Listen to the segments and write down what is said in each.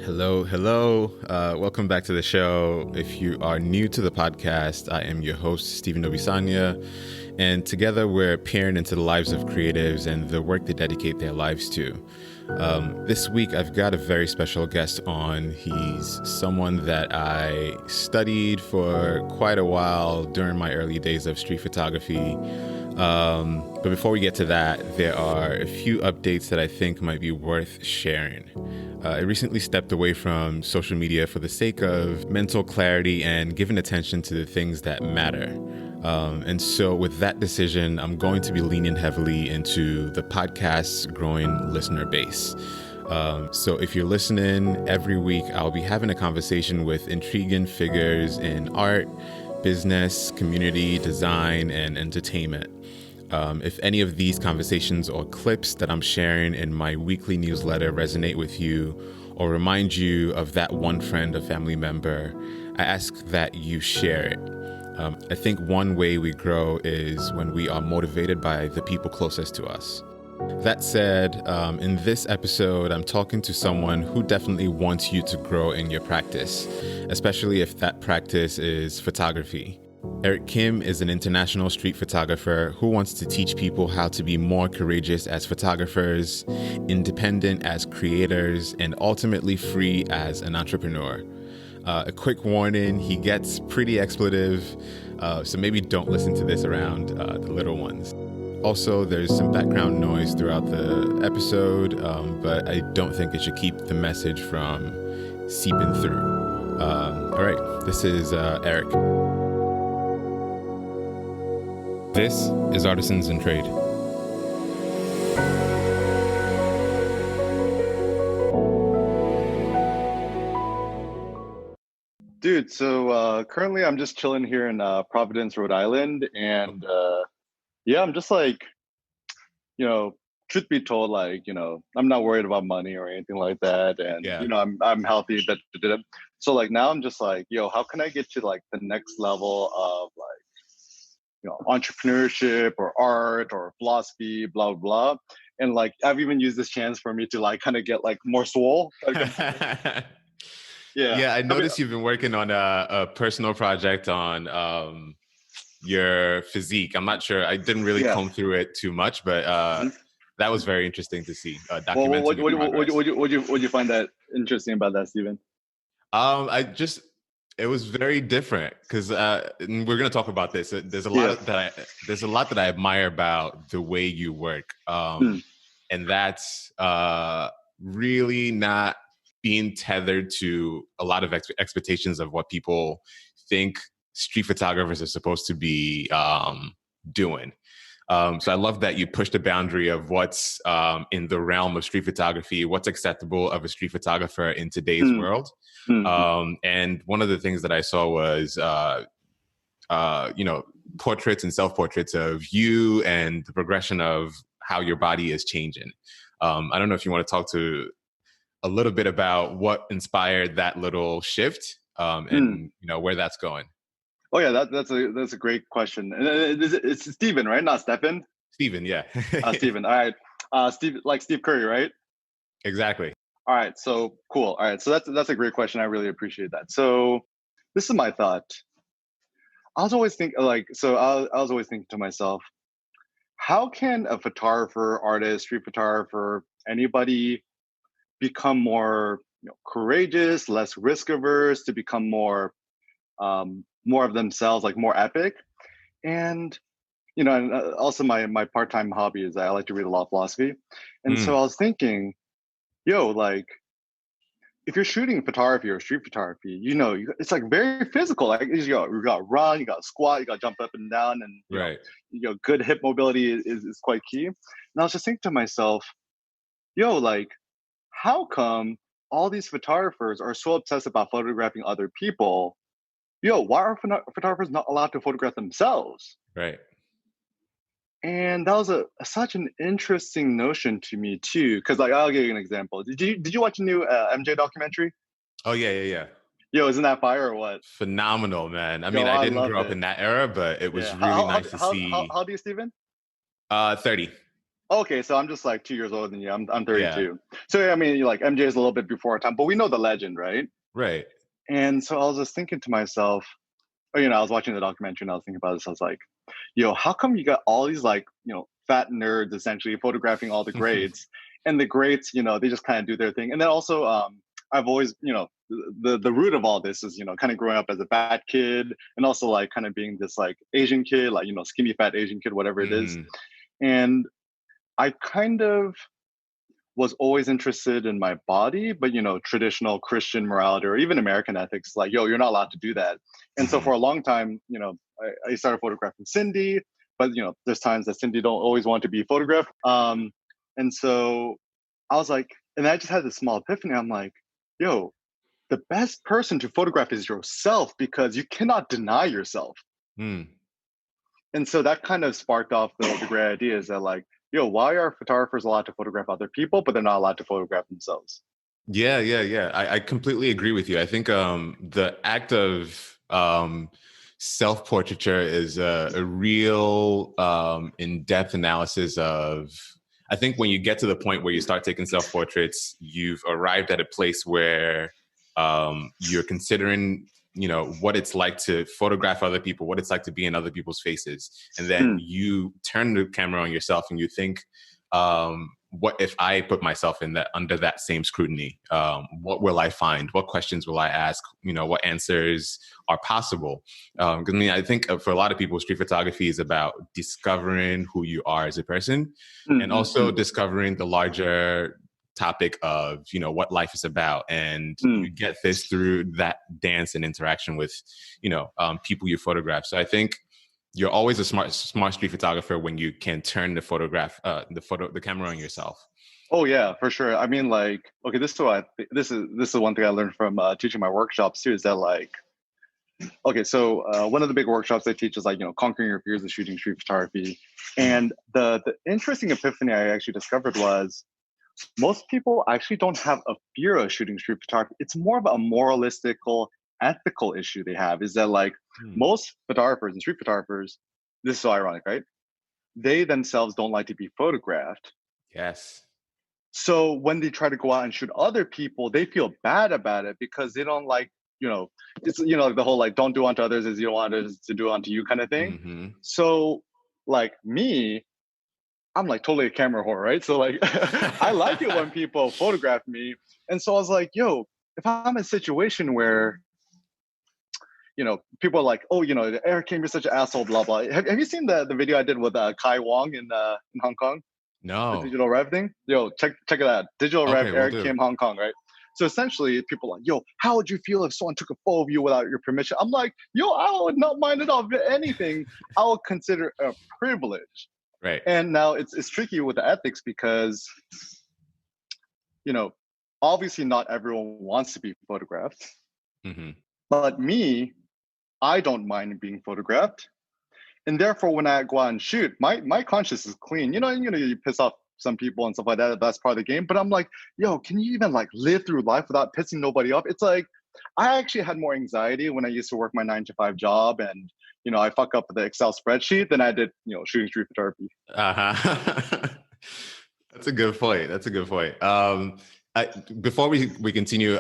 Hello, hello. Welcome back to the show. If you are new to the podcast, I am your host, Stephen Obisanya, and together we're peering into the lives of creatives and the work they dedicate their lives to. This week, I've got a very special guest on. He's someone that I studied for quite a while during my early days of street photography. But before we get to that, there are a few updates that I think might be worth sharing. I recently stepped away from social media for the sake of mental clarity and giving attention to the things that matter. And so with that decision, I'm going to be leaning heavily into the podcast's growing listener base. So if you're listening every week, I'll be having a conversation with intriguing figures in art, business, community, design, and entertainment. If any of these conversations or clips that I'm sharing in my weekly newsletter resonate with you or remind you of that one friend or family member, I ask that you share it. I think one way we grow is when we are motivated by the people closest to us. That said, in this episode, I'm talking to someone who definitely wants you to grow in your practice, especially if that practice is photography. Eric Kim is an international street photographer who wants to teach people how to be more courageous as photographers, independent as creators, and ultimately free as an entrepreneur. A quick warning, he gets pretty expletive, so maybe don't listen to this around the little ones. Also, there's some background noise throughout the episode, but I don't think it should keep the message from seeping through. All right, this is Eric. This is Artisans in Trade. Dude, so currently I'm just chilling here in Providence, Rhode Island, and I'm just like, truth be told, I'm not worried about money or anything like that, and I'm healthy. So like now I'm just like, how can I get to like the next level of entrepreneurship or art or philosophy, blah blah, and like I've even used this chance for me to like kind of get like more swole. Yeah, I noticed you've been working on a personal project on your physique. I'm not sure. I didn't really comb through it too much, but that was very interesting to see. What do you find that interesting about that, Stephen? It was very different because we're going to talk about this. There's a lot that I admire about the way you work, and that's really not being tethered to a lot of expectations of what people think street photographers are supposed to be doing. So I love that you pushed the boundary of what's in the realm of street photography, what's acceptable of a street photographer in today's world. And one of the things that I saw was, portraits and self-portraits of you and the progression of how your body is changing. I don't know if you want to talk to a little bit about what inspired that little shift and where that's going. Oh yeah, that's a great question. And it's Stephen, right? Not Stephen. Stephen, yeah. Stephen. All right. Steve, like Steve Curry, right? Exactly. All right. So cool. All right. So that's a great question. I really appreciate that. So this is my thought. I was always thinking to myself, how can a photographer, artist, street photographer, anybody become more courageous, less risk averse, to become more of themselves, like more epic? And and also my part-time hobby is I like to read a lot of philosophy, and so I was thinking, like if you're shooting photography or street photography, it's like very physical. Like you got to run, you got to squat, you got to jump up and down, and good hip mobility is quite key. And I was just thinking to myself, like how come all these photographers are so obsessed about photographing other people? Why are photographers not allowed to photograph themselves? Right. And that was such an interesting notion to me too, because like I'll give you an example. Did you watch a new MJ documentary? Oh yeah. Isn't that fire or what? Phenomenal, man. I mean, I didn't grow up in that era, but it was really nice to see. How old are you, Steven? 30. Okay, so I'm just like 2 years older than you. I'm Yeah. 32. So yeah, I mean, like MJ is a little bit before our time, but we know the legend, right? Right. And so I was just thinking to myself, I was watching the documentary and I was thinking about this. I was like, yo, how come you got all these like, fat nerds essentially photographing all the greats, and the greats, they just kind of do their thing. And then also, I've always, the root of all this is, kind of growing up as a fat kid and also like kind of being this like Asian kid, like, skinny fat Asian kid, whatever it is. Hmm. And I kind of was always interested in my body, but traditional Christian morality or even American ethics, like, yo, you're not allowed to do that. And so Hmm. for a long time, I started photographing Cindy, but there's times that Cindy don't always want to be photographed. And so I was like, and I just had this small epiphany. I'm like, yo, the best person to photograph is yourself because you cannot deny yourself. Mm. And so that kind of sparked off the great idea is that like, yo, why are photographers allowed to photograph other people, but they're not allowed to photograph themselves? Yeah, yeah, yeah. I completely agree with you. I think the act of self-portraiture is a real in-depth analysis of. I think when you get to the point where you start taking self-portraits, you've arrived at a place where you're considering, what it's like to photograph other people, what it's like to be in other people's faces, and then Hmm. you turn the camera on yourself and you think, what if I put myself in that under that same scrutiny? What will I find? What questions will I ask? What answers are possible? Because I think for a lot of people, street photography is about discovering who you are as a person, and also Mm-hmm. discovering the larger topic of what life is about. And you get this through that dance and interaction with people you photograph. So I think you're always a smart street photographer when you can turn the the camera on yourself. Oh yeah, for sure. I mean, like, okay, this is what this is one thing I learned from teaching my workshops too. Is that like, okay, so one of the big workshops I teach is like conquering your fears of shooting street photography, Mm. and the interesting epiphany I actually discovered was most people actually don't have a fear of shooting street photography. It's more of a moralistical, ethical issue they have. Is that like Mm. most photographers and street photographers, this is so ironic, right? They themselves don't like to be photographed. Yes. So when they try to go out and shoot other people, they feel bad about it because they don't like, it's the whole like don't do unto others as you don't want others to do unto you kind of thing. Hmm. So like me, I'm like totally a camera whore, right? So like I like it when people photograph me. And so I was like, yo, if I'm in a situation where, people are like, oh, Eric Kim, you're such an asshole, blah, blah. Have you seen the video I did with Kai Wong in Hong Kong? The No. Digital Rev thing? Yo, check it out. Digital Rev, Okay, we'll Eric do. Kim, Hong Kong, right? So essentially, people are like, yo, how would you feel if someone took a photo of you without your permission? I'm like, yo, I would not mind at all. If anything, I would consider a privilege. Right. And now it's tricky with the ethics because, you know, obviously not everyone wants to be photographed. Hmm. But me, I don't mind being photographed. And therefore, when I go out and shoot, my conscience is clean. You piss off some people and stuff like that. That's part of the game. But I'm like, yo, can you even like live through life without pissing nobody off? It's like I actually had more anxiety when I used to work my 9 to 5 job, and I fuck up the Excel spreadsheet than I did, shooting street photography. Uh-huh. That's a good point. That's a good point. Before we continue,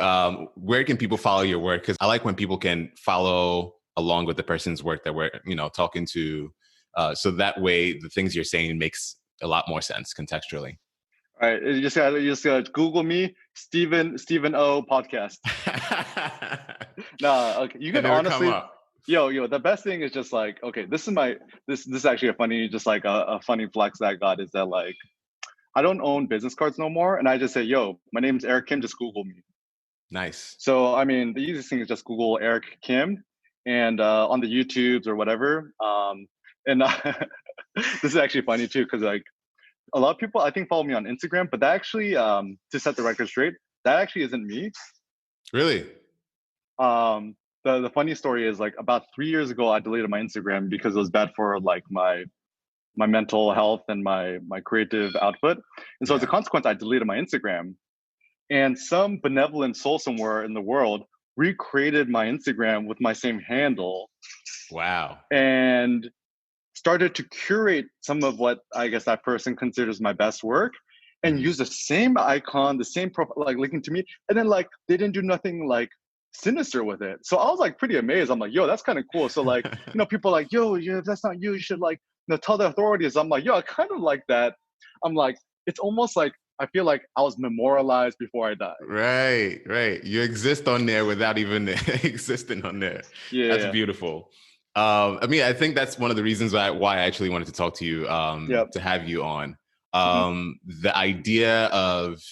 where can people follow your work? Because I like when people can follow along with the person's work that we're talking to, so that way the things you're saying makes a lot more sense contextually. All right, you just gotta Google me, Stephen O podcast. Nah, okay. You And can it'll come honestly, up. yo. The best thing is just like, okay, this is actually a funny, just like a funny flex that I got is that like I don't own business cards no more, and I just say, yo, my name's Eric Kim, just Google me. Nice. So I mean, the easiest thing is just Google Eric Kim, and on the YouTubes or whatever. And this is actually funny too, because like a lot of people I think follow me on Instagram, but that actually, to set the record straight, that actually isn't me. Really? The funny story is like about 3 years ago, I deleted my Instagram because it was bad for like my mental health and my creative output. And so as a Yeah. consequence, I deleted my Instagram. And some benevolent soul somewhere in the world recreated my Instagram with my same handle. Wow. And started to curate some of what I guess that person considers my best work and use the same icon, the same profile, like linking to me. And then like, they didn't do nothing like sinister with it. So I was like pretty amazed. I'm like, yo, that's kind of cool. So like, people are like, yo, if that's not you, you should like, tell the authorities. I'm like, yo, I kind of like that. I'm like, it's almost like, I feel like I was memorialized before I died. Right. You exist on there without even existing on there. Yeah. That's beautiful. I mean, I think that's one of the reasons why I actually wanted to talk to you, to have you on. The idea of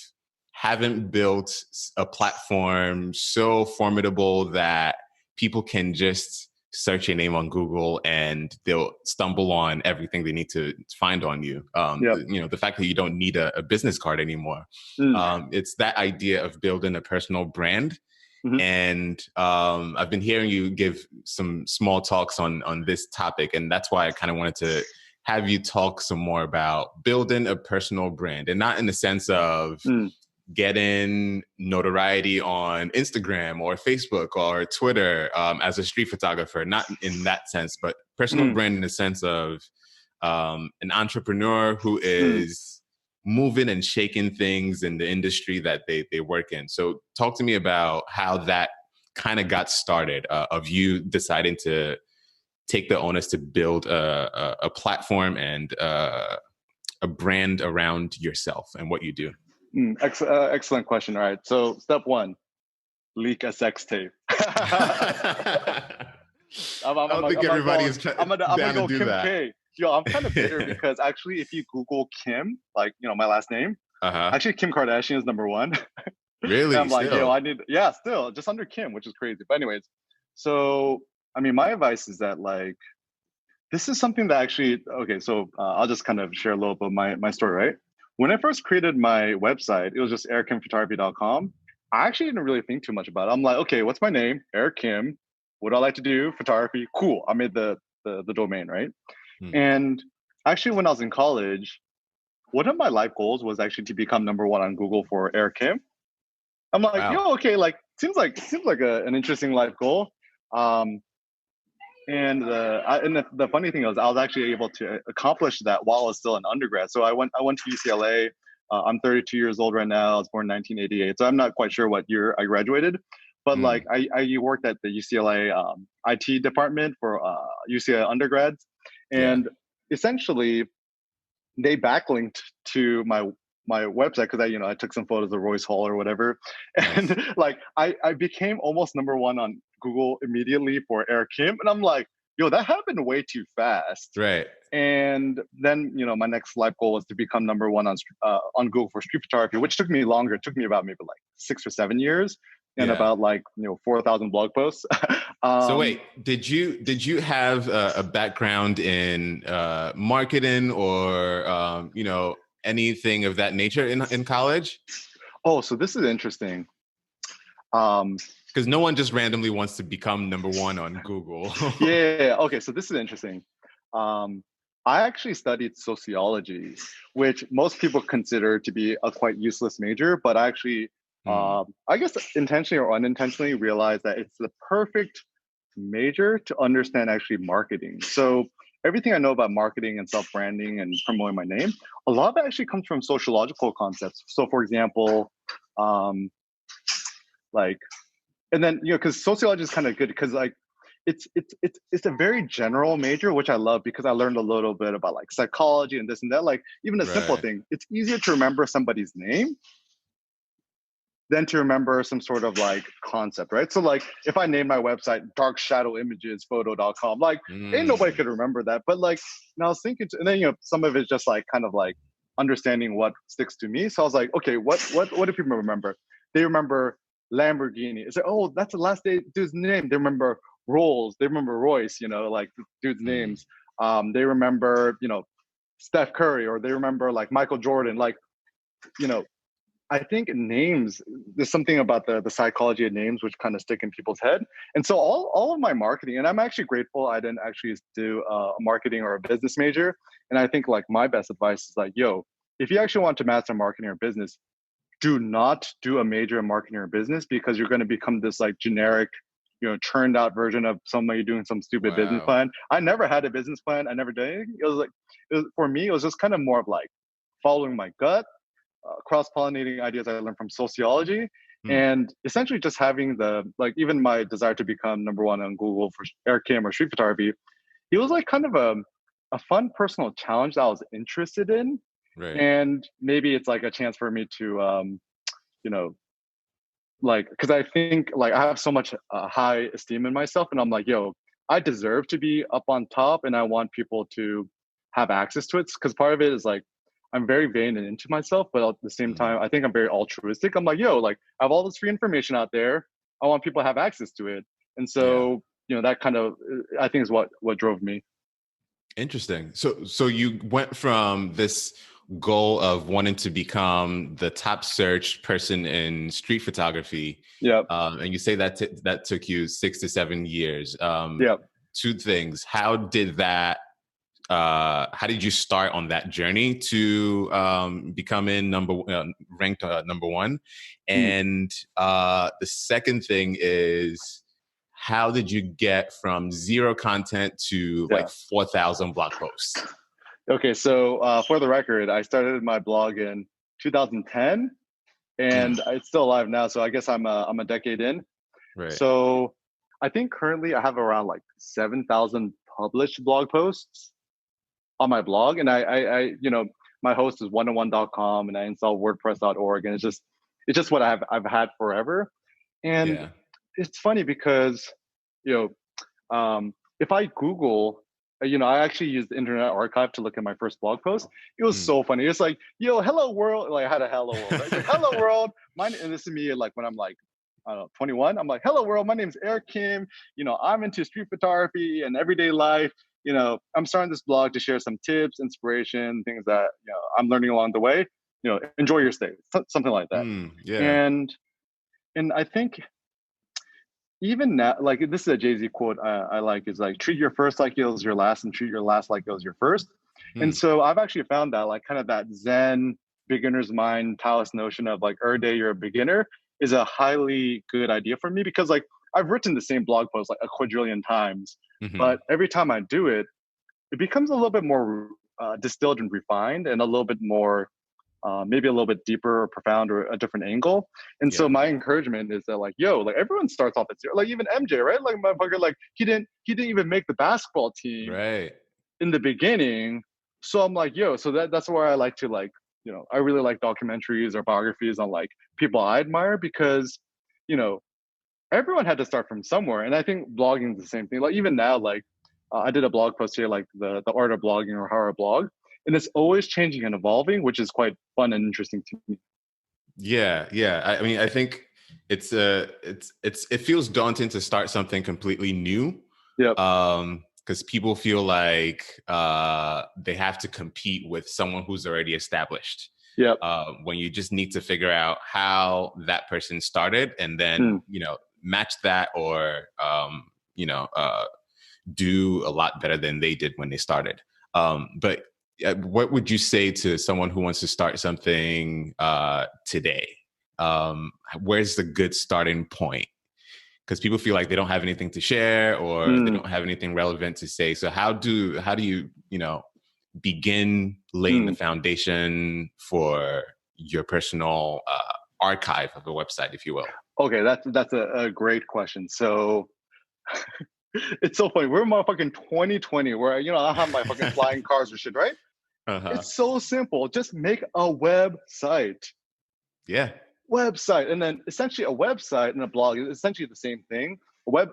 having built a platform so formidable that people can just search your name on Google and they'll stumble on everything they need to find on you. The fact that you don't need a business card anymore. It's that idea of building a personal brand. And I've been hearing you give some small talks on this topic. And that's why I kind of wanted to have you talk some more about building a personal brand, and not in the sense of getting notoriety on Instagram or Facebook or Twitter as a street photographer, not in that sense, but personal brand in the sense of an entrepreneur who is moving and shaking things in the industry that they work in. So talk to me about how that kind of got started, of you deciding to take the onus to build a platform and a brand around yourself and what you do. Excellent question. All right. So step one, leak a sex tape. I don't think everybody is down to do Kim that. K. Yo, I'm kind of bitter because actually, if you Google Kim, like, my last name, actually Kim Kardashian is number one. Really? I'm like, yo, still just under Kim, which is crazy. But anyways, so, I mean, my advice is that like, this is something that actually, okay, so I'll just kind of share a little bit of my story, right? When I first created my website, it was just ericKimPhotography.com. I actually didn't really think too much about it. I'm like, okay, what's my name? Eric Kim. What do I like to do? Photography. Cool. I made the domain, right? And actually, when I was in college, one of my life goals was actually to become number one on Google for Eric Kim. I'm like, yo, okay, like seems like an interesting life goal. And the funny thing was, I was actually able to accomplish that while I was still an undergrad. So I went to UCLA. I'm 32 years old right now. I was born in 1988, so I'm not quite sure what year I graduated. But like I worked at the UCLA IT department for UCLA undergrads, and essentially they backlinked to my website because I took some photos of Royce Hall or whatever, and like I became almost number one on Google immediately for Eric Kim, and I'm like, yo, that happened way too fast. Right. And then my next life goal was to become number one on Google for street photography, which took me longer. It took me about maybe like 6 or 7 years and about like 4,000 blog posts. So wait, did you have a background in marketing or anything of that nature in college? Oh, so this is interesting. Because no one just randomly wants to become number one on Google. Yeah. Okay. So this is interesting. I actually studied sociology, which most people consider to be a quite useless major, but I actually, I guess intentionally or unintentionally realized that it's the perfect major to understand actually marketing. So everything I know about marketing and self-branding and promoting my name, a lot of it actually comes from sociological concepts. So for example, and then, because sociology is kind of good because like, it's a very general major, which I love because I learned a little bit about like psychology and this and that. Like even a simple thing, it's easier to remember somebody's name than to remember some sort of like concept, right? So like if I name my website darkshadowimagesphoto.com, like ain't nobody could remember that. But like now I was thinking, and then some of it's just like kind of like understanding what sticks to me. So I was like, okay, what do people remember? They remember Lamborghini. It's like, oh, that's the last dude's name. They remember Rolls. They remember Royce. Like the dude's names. They remember Steph Curry, or they remember like Michael Jordan. Like I think names, there's something about the psychology of names which kind of stick in people's head. And so all of my marketing, and I'm actually grateful I didn't actually do a marketing or a business major. And I think like my best advice is like, yo, if you actually want to master marketing or business, do not do a major in marketing or business, because you're going to become this like generic, churned out version of somebody doing some stupid business Wow. plan. I never had a business plan. I never did anything. It was like, for me, it was just kind of more of like following my gut, cross-pollinating ideas I learned from sociology, Hmm. and essentially just having even my desire to become number one on Google for air cam or street photography. It was like kind of a fun personal challenge that I was interested in. Right. And maybe it's like a chance for me to, you know, like, because I think like I have so much high esteem in myself, and I'm like, yo, I deserve to be up on top, and I want people to have access to it. Because part of it is like I'm very vain and into myself, but at the same Hmm. time, I think I'm very altruistic. I'm like, yo, like I have all this free information out there. I want people to have access to it, and Yeah. so that kind of I think is what drove me. Interesting. So you went from this goal of wanting to become the top searched person in street photography, Yep, and you say that that took you 6 to 7 years. yep. Two things. How did you start on that journey to becoming ranked number one? Mm, And the second thing is, how did you get from zero content to yeah. like 4,000 blog posts? Okay, so for the record, I started my blog in 2010, Mm, and it's still alive now. So I guess I'm a decade in. right. So I think currently I have around like 7,000 published blog posts on my blog, and my host is one-on-one.com, and I install WordPress.org, and it's just what I've had forever. And Yeah. it's funny because you if I Google, I actually used the Internet Archive to look at my first blog post. It was Mm. so funny. It's like, yo, hello world. Like I had a hello world, right? It's like, hello world. And this is me like when I'm like, I don't know, 21. I'm like, hello world. My name is Eric Kim. I'm into street photography and everyday life. I'm starting this blog to share some tips, inspiration, things that I'm learning along the way. Enjoy your stay, something like that. Yeah. And I think even now, like this is a Jay-Z quote I like, is like treat your first like it was your last, and treat your last like it was your first. And Mm. so I've actually found that like kind of that Zen beginner's mind Taoist notion of like every day you're a beginner is a highly good idea for me, because like I've written the same blog post like a quadrillion times, Hmm. but every time I do it, it becomes a little bit more distilled and refined, and a little bit more maybe a little bit deeper or profound or a different angle. And so Yeah. my encouragement is that like, yo, like everyone starts off at zero. Like even MJ, right? Like motherfucker, like he didn't even make the basketball team Right. in the beginning. So I'm like, yo, so that's where I like to like, I really like documentaries or biographies on like people I admire, because, you know, everyone had to start from somewhere. And I think blogging is the same thing. Like even now, like I did a blog post here, like the art of blogging or how I blog, and it's always changing and evolving, which is quite fun and interesting to me. Yeah. Yeah. I mean, I think it feels daunting to start something completely new. Yep. Because people feel like they have to compete with someone who's already established. Yep. When you just need to figure out how that person started, and then Mm. match that, or do a lot better than they did when they started. But what would you say to someone who wants to start something today? Where's the good starting point? Because people feel like they don't have anything to share, or they Mm. don't have anything relevant to say. So how do you begin laying the Mm. foundation for your personal archive of a website, if you will? Okay, that's a great question. So it's so funny. We're motherfucking 2020, where I have my fucking flying cars and shit, right? Uh-huh. It's so simple. Just make a website. Yeah. Website, and then essentially a website and a blog is essentially the same thing.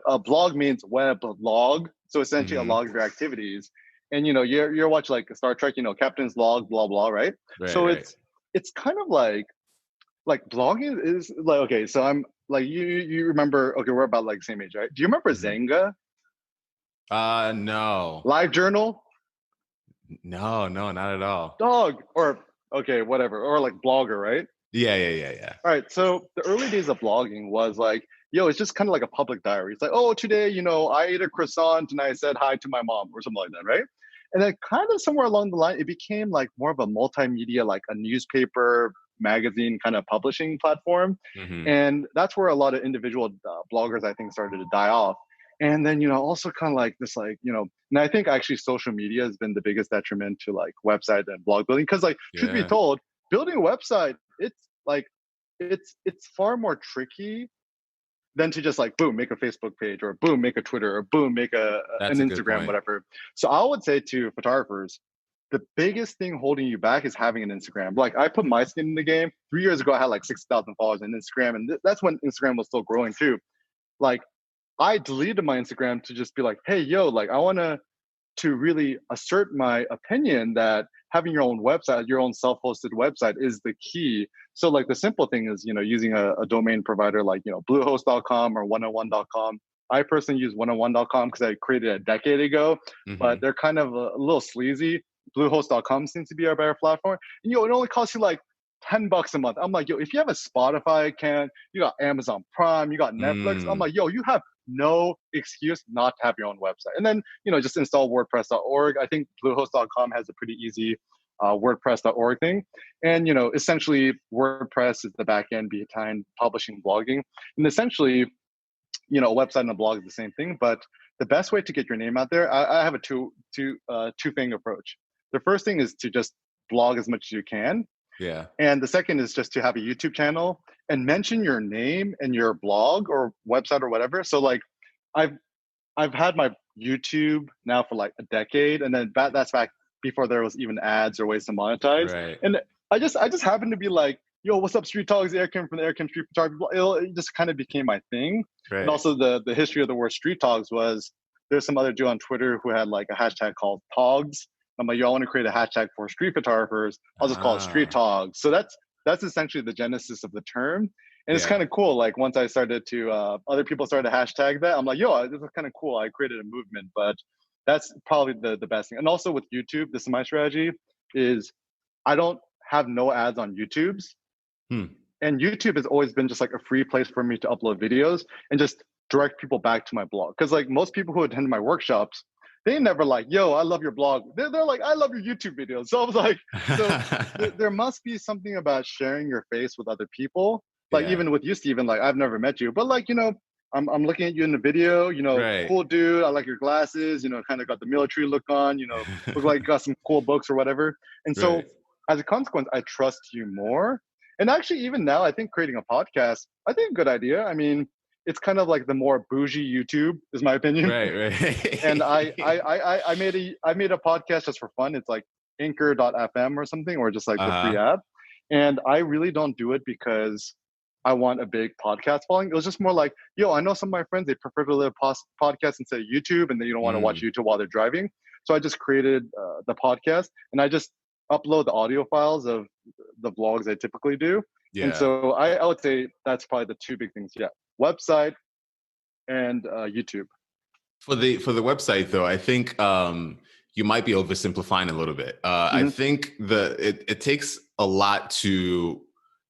A blog means web log, so essentially a Hmm. log of your activities. And you're watching like Star Trek, Captain's log, blah blah, right? Right. So Right. it's kind of like blogging is like, okay, so I'm like, you remember, okay, we're about like the same age, right? Do you remember Hmm. Zanga, No. Live Journal, No, no, not at all. dog, or okay, whatever, or like Blogger, right? Yeah, yeah, yeah, yeah. All right, so the early days of blogging was like, yo, it's just kind of like a public diary. It's like, oh, today, I ate a croissant and I said hi to my mom or something like that, right? And then kind of somewhere along the line, it became like more of a multimedia, like a newspaper, magazine kind of publishing platform. Hmm. And that's where a lot of individual bloggers, I think, started to die off. And then, also kind of like this, like, and I think actually social media has been the biggest detriment to like website and blog building. Cause like, truth be Yeah. told, building a website, it's like, it's far more tricky than to just like boom make a Facebook page, or boom make a Twitter, or boom make an That's a good Instagram, point. whatever. So I would say to photographers, the biggest thing holding you back is having an Instagram. Like I put my skin in the game. 3 years ago, I had like 6,000 followers on Instagram, and that's when Instagram was still growing too. Like I deleted my Instagram to just be like, hey, yo, like I want to really assert my opinion that having your own website, your own self-hosted website is the key. So like the simple thing is, using a domain provider like, bluehost.com or 101.com. I personally use 101.com because I created it a decade ago, Hmm. but they're kind of a little sleazy. Bluehost.com seems to be our better platform. And it only costs you like $10 a month. I'm like, yo, if you have a Spotify account, you got Amazon Prime, you got Netflix. I'm Mm. like, yo, you have no excuse not to have your own website. And then, just install WordPress.org. I think Bluehost.com has a pretty easy WordPress.org thing. And, essentially WordPress is the back end behind publishing, blogging. And essentially, a website and a blog is the same thing. But the best way to get your name out there, I have a two-thing approach. The first thing is to just blog as much as you can. Yeah. And the second is just to have a YouTube channel and mention your name and your blog or website or whatever. So like I've had my YouTube now for like a decade, and then that's back before there was even ads or ways to monetize. Right. And I just happened to be like, yo, what's up, Street Talks? Eric Kim from the Eric Kim Street Photography. It just kind of became my thing. Right. And also the history of the word Street Talks was there's some other dude on Twitter who had like a hashtag called Togs. I'm like, yo, I want to create a hashtag for street photographers. I'll just call it Street Ah. Togs. So that's essentially the genesis of the term. And it's Yeah. kind of cool. Like once I started to, other people started to hashtag that. I'm like, yo, this is kind of cool. I created a movement, but that's probably the best thing. And also with YouTube, this is my strategy, is I don't have no ads on YouTube's. Hmm. And YouTube has always been just like a free place for me to upload videos and just direct people back to my blog. Cause like most people who attend my workshops, they never like, yo, I love your blog. They're like, I love your YouTube videos. So I was like, so there must be something about sharing your face with other people. Like Yeah. even with you, Steven, like I've never met you, but like, I'm looking at you in the video, Right. cool dude. I like your glasses, kind of got the military look on, look like you got some cool books or whatever. And so Right. as a consequence, I trust you more. And actually, even now, I think creating a podcast, I think a good idea. I mean, it's kind of like the more bougie YouTube, is my opinion. Right. Right. And I made a podcast just for fun. It's like Anchor.fm or something, or just like the free Uh-huh. app. And I really don't do it because I want a big podcast following. It was just more like, yo, I know some of my friends, they prefer to live podcast instead of YouTube, and then you don't want to watch Mm. YouTube while they're driving. So I just created the podcast, and I just upload the audio files of the vlogs I typically do. And Yeah. so I would say that's probably the two big things. Yeah, website and YouTube. For the website though, I think you might be oversimplifying a little bit. I Mhm. think it takes a lot to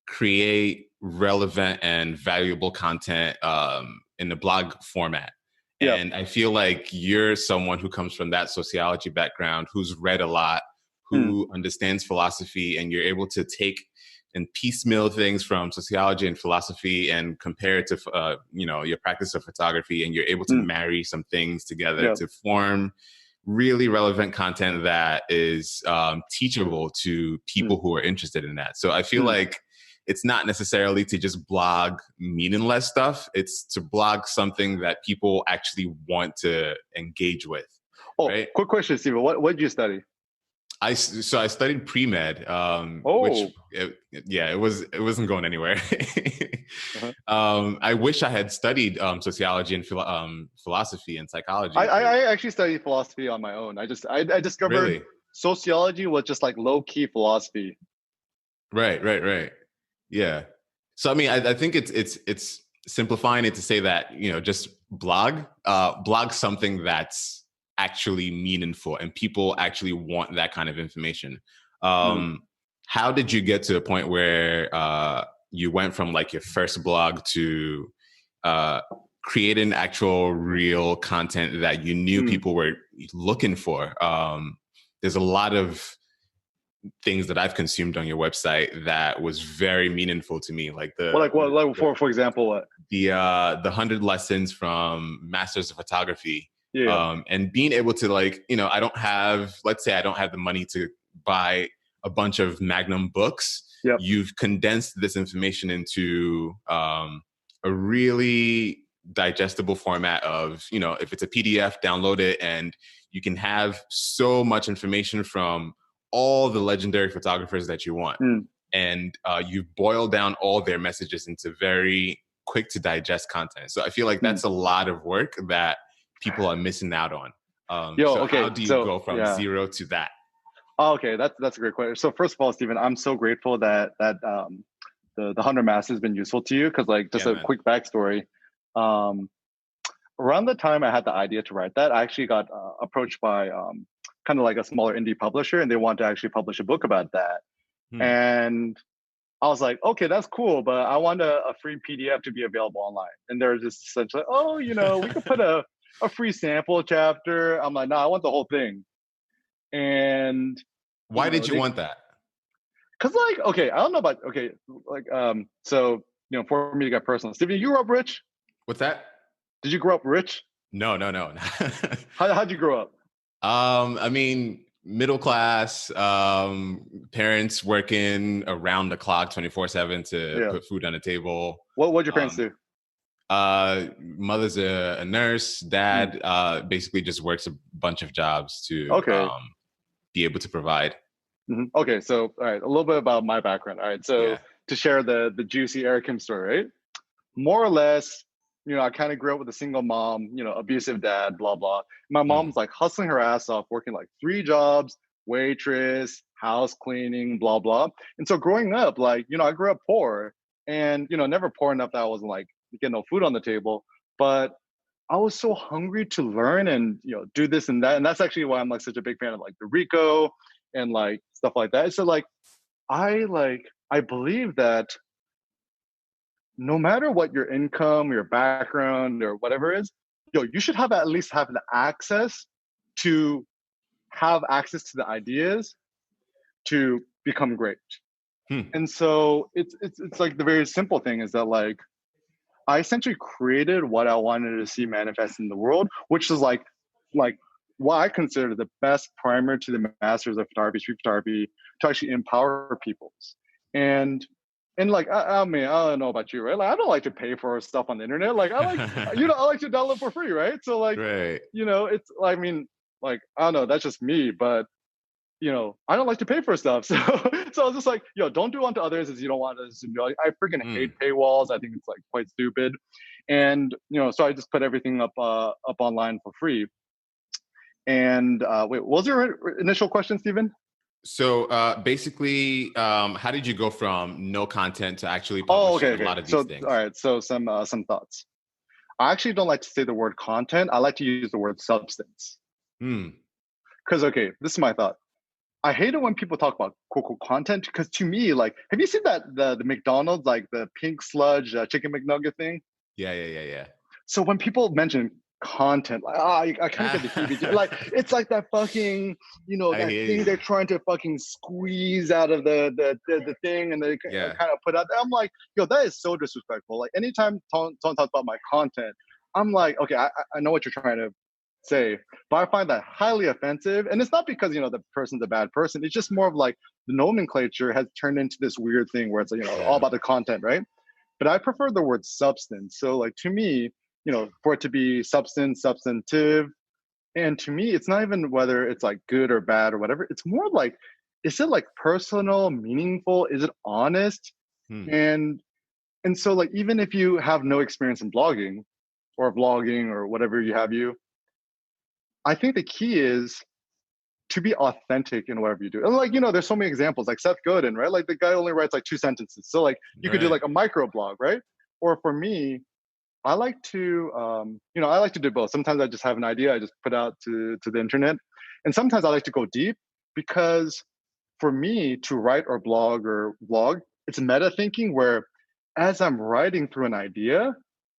create relevant and valuable content in the blog format. Yeah. And I feel like you're someone who comes from that sociology background, who's read a lot, Mm. who understands philosophy, and you're able to take and piecemeal things from sociology and philosophy and compare it to your practice of photography, and you're able to Mm. marry some things together Yeah. to form really relevant content that is teachable to people Mm. who are interested in that. So I feel Mm. like it's not necessarily to just blog meaningless stuff. It's to blog something that people actually want to engage with, Oh, right? quick question, Steven. What did you study? So I studied pre-med, which Oh. it wasn't going anywhere. Uh-huh. I wish I had studied sociology and philosophy and psychology. I actually studied philosophy on my own. I discovered Really? sociology was just like low key philosophy. Right. Yeah. So I mean, I think it's simplifying it to say that just blog something that's actually meaningful and people actually want that kind of information. Mm. How did you get to a point where you went from like your first blog to creating actual real content that you knew Mm. people were looking for? There's a lot of things that I've consumed on your website that was very meaningful to me, like Well, like what, like for example, what? the 100 lessons from Masters of Photography, Yeah. and being able to, like, I don't have, let's say I don't have the money to buy a bunch of Magnum books. Yep. You've condensed this information into a really digestible format of, if it's a PDF, download it, and you can have so much information from all the legendary photographers that you want. Mm. And you boil down all their messages into very quick to digest content. So I feel like that's a lot of work that people are missing out on. Okay. How do you go from zero to that? Oh, okay, that's a great question. So first of all, Stephen, I'm so grateful that the 100 Mass has been useful to you, because like just a quick backstory. Around the time I had the idea to write that, I actually got approached by kind of like a smaller indie publisher, and they wanted to actually publish a book about that. And I was like, okay, that's cool, but I want a free PDF to be available online. And they're just essentially, oh, we could put a free sample chapter. I'm like, no, I want the whole thing. And why did you want that? Because like, okay, I don't know about, okay, like, so, for me to get personal, Stephen, you grew up rich? What's that? Did you grow up rich? No. How'd you grow up? I mean, middle class, parents working around the clock 24/7 to put food on the table. What'd your parents do? Mother's a nurse. Dad basically just works a bunch of jobs to be able to provide. Okay, so all right, a little bit about my background. All right, so to share the juicy Eric Kim story, right? More or less, I kind of grew up with a single mom, abusive dad, blah blah. My mom's like hustling her ass off, working like 3 jobs, waitress, house cleaning, blah blah. And so growing up, like, I grew up poor, and never poor enough that I wasn't like getting no food on the table, but I was so hungry to learn and do this and that. And that's actually why I'm like such a big fan of like the Rico and like stuff like that. So like I believe that no matter what your income, your background, or whatever is, you should have at least have the access to the ideas to become great. And so it's like the very simple thing is that like I essentially created what I wanted to see manifest in the world, which is like what I consider the best primer to the masters of photography, street photography, to actually empower people. And like I mean, I don't know about you, right? Like I don't like to pay for stuff on the internet. Like I like I like to download for free, right? So like it's I mean, like I don't know, that's just me, but I don't like to pay for stuff. So I was just like, don't do unto others as you don't want us to do. I freaking hate paywalls. I think it's like quite stupid. And so I just put everything up online for free. And wait, what was your initial question, Stephen? So basically, how did you go from no content to actually publishing a lot of these things? All right, so some thoughts. I actually don't like to say the word content. I like to use the word substance. Because okay, this is my thought. I hate it when people talk about quote content, because to me, like, have you seen that the McDonald's, like the pink sludge chicken McNugget thing? Yeah. So when people mention content, like I kind of get the heebie. Like it's like that fucking that thing they're trying to fucking squeeze out of the thing, and they kind of put out there. I'm like, that is so disrespectful. Like anytime someone talks about my content, I'm like, okay, I know what you're trying to say, but I find that highly offensive. And it's not because the person's a bad person. It's just more of like the nomenclature has turned into this weird thing where it's like all about the content, right? But I prefer the word substance. So like to me, for it to be substantive, and to me, it's not even whether it's like good or bad or whatever. It's more like, is it like personal, meaningful? Is it honest? And so like even if you have no experience in blogging or vlogging or whatever I think the key is to be authentic in whatever you do. And like, there's so many examples, like Seth Godin, right? Like the guy only writes like 2 sentences. So like you could do like a micro blog, right? Or for me, I like to, I like to do both. Sometimes I just have an idea, I just put out to the internet. And sometimes I like to go deep, because for me to write or blog or vlog, it's meta thinking where as I'm writing through an idea,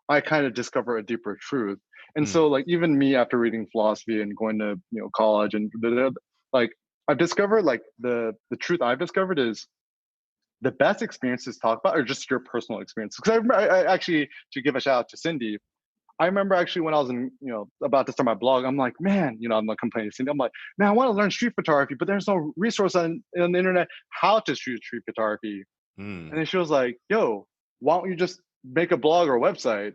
I kind of discover a deeper truth. And so like even me, after reading philosophy and going to college and like I've discovered like the truth I've discovered is the best experiences to talk about are just your personal experiences. Because I remember, I actually, to give a shout out to Cindy, I remember actually when I was about to start my blog, I'm like, man, I'm not complaining to Cindy. I'm like, man, I want to learn street photography, but there's no resource on the internet how to shoot street photography. And then she was like, yo, why don't you just make a blog or a website?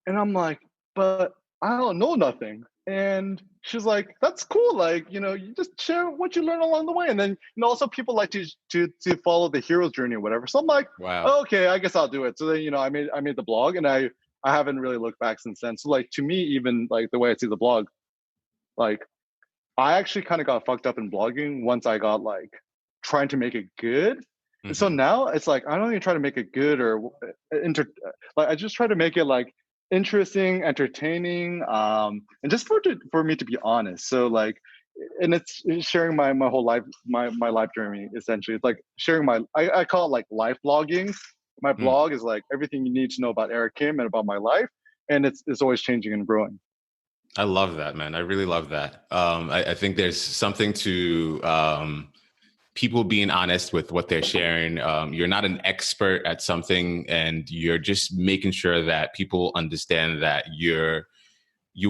And I'm like, but I don't know nothing. And she's like, that's cool. Like, you just share what you learn along the way. And then, also people like to follow the hero's journey or whatever. So I'm like, Wow. oh, okay, I guess I'll do it. So then, I made the blog, and I haven't really looked back since then. So like, to me, even like the way I see the blog, like I actually kind of got fucked up in blogging once I got like trying to make it good. And so now it's like, I don't even try to make it good or like I just try to make it like interesting, entertaining, and just for me to be honest. So like, and it's sharing my whole life, my life journey essentially. It's like sharing I call it like life blogging. My blog is like everything you need to know about Eric Kim and about my life, and it's always changing and growing. I love that, man. I really love that. I think there's something to people being honest with what they're sharing. You're not an expert at something, and you're just making sure that people understand that you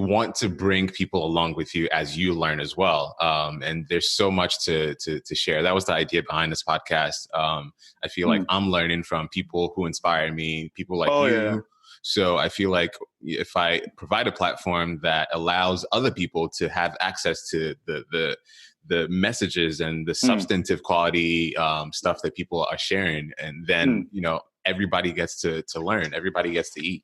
want to bring people along with you as you learn as well. And there's so much to share. That was the idea behind this podcast. I feel like I'm learning from people who inspire me, people like you. Yeah. So I feel like if I provide a platform that allows other people to have access to the messages and the substantive quality stuff that people are sharing, and then everybody gets to learn, everybody gets to eat.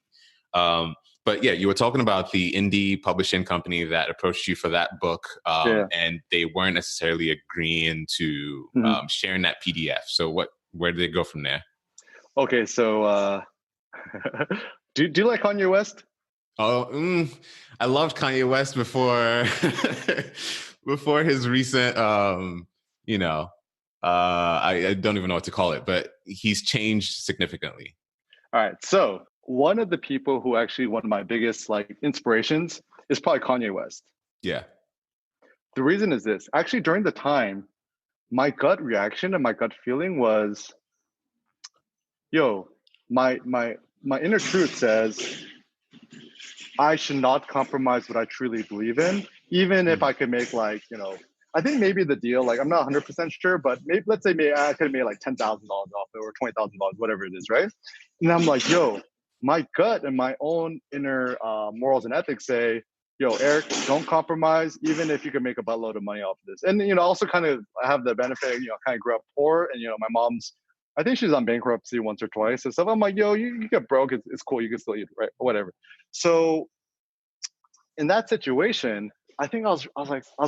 But yeah, you were talking about the indie publishing company that approached you for that book, and they weren't necessarily agreeing to sharing that PDF. So where did they go from there? Okay, so do you like Kanye West? Oh, I loved Kanye West before before his recent, I don't even know what to call it, but he's changed significantly. All right, so one of the people who actually one of my biggest like inspirations is probably Kanye West. Yeah. The reason is this. Actually, during the time, my gut reaction and my gut feeling was, yo, my inner truth says I should not compromise what I truly believe in, even if I could make like, I think maybe the deal, like I'm not 100% sure, but maybe let's say maybe I could have made like $10,000 off it or $20,000, whatever it is, right? And I'm like, yo, my gut and my own inner morals and ethics say, yo, Eric, don't compromise, even if you can make a buttload of money off of this. And, also kind of I have the benefit, kind of grew up poor, and, my mom's, I think she's on bankruptcy once or twice and stuff. I'm like, yo, you get broke, it's cool, you can still eat, right? Whatever. So in that situation, I think I was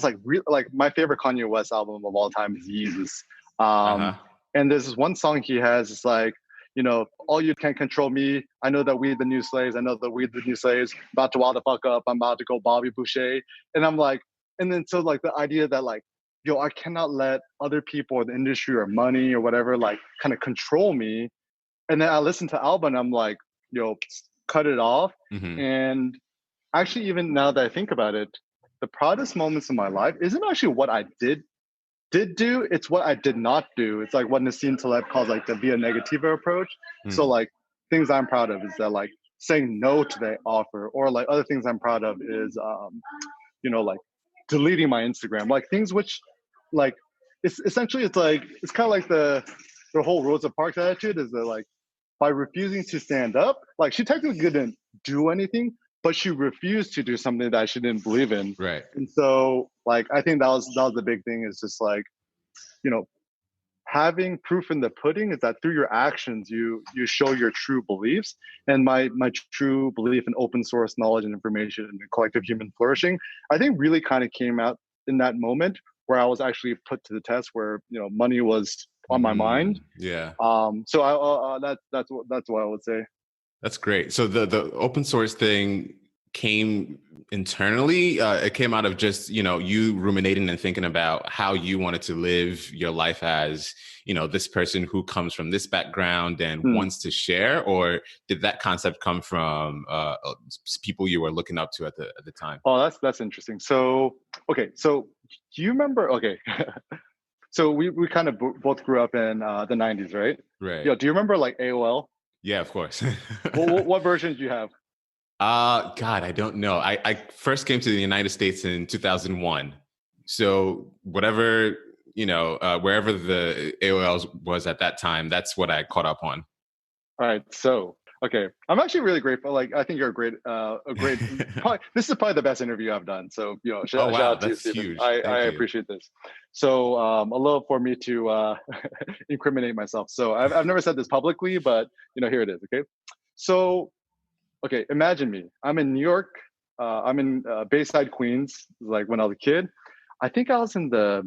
like my favorite Kanye West album of all time is Yeezus. And there's this one song he has, it's like, all you can control me. I know that we the new slaves. I know that we the new slaves. About to wild the fuck up. I'm about to go Bobby Boucher. And I'm like, and then so like the idea that like, yo, I cannot let other people or the industry or money or whatever like kind of control me. And then I listen to album and I'm like, yo, cut it off. And actually, even now that I think about it, the proudest moments in my life isn't actually what I did do, it's what I did not do. It's like what Nassim Taleb calls like the via negativa approach. So like things I'm proud of is that like saying no to the offer, or like other things I'm proud of is like deleting my Instagram, like things which like it's essentially it's kind of like the whole Rosa Parks attitude is that like by refusing to stand up, like she technically didn't do anything, but she refused to do something that she didn't believe in. Right. And so like I think that was the big thing, is just like, having proof in the pudding is that through your actions you show your true beliefs. And my true belief in open source knowledge and information and collective human flourishing, I think really kind of came out in that moment where I was actually put to the test, where money was on my mind. Yeah. So that's what I would say. That's great. So the open source thing came internally. It came out of just, you ruminating and thinking about how you wanted to live your life as, this person who comes from this background and wants to share, or did that concept come from people you were looking up to at the time? Oh, that's interesting. So, okay. So do you remember, okay. So we kind of both grew up in the 90s, right? Right. Yo, do you remember like AOL? Yeah, of course. What version did you have? God, I don't know. I first came to the United States in 2001. So whatever, wherever the AOL was at that time, that's what I caught up on. All right, so okay, I'm actually really grateful. Like, I think you're a great. Probably, this is probably the best interview I've done. So, Oh, shout wow. out to you, That's Stephen. huge. I Thank you. appreciate this. So, a little for me to incriminate myself. So, I've never said this publicly, but here it is. Okay, so okay, imagine me. I'm in New York. I'm in Bayside, Queens. Like when I was a kid, I think I was in the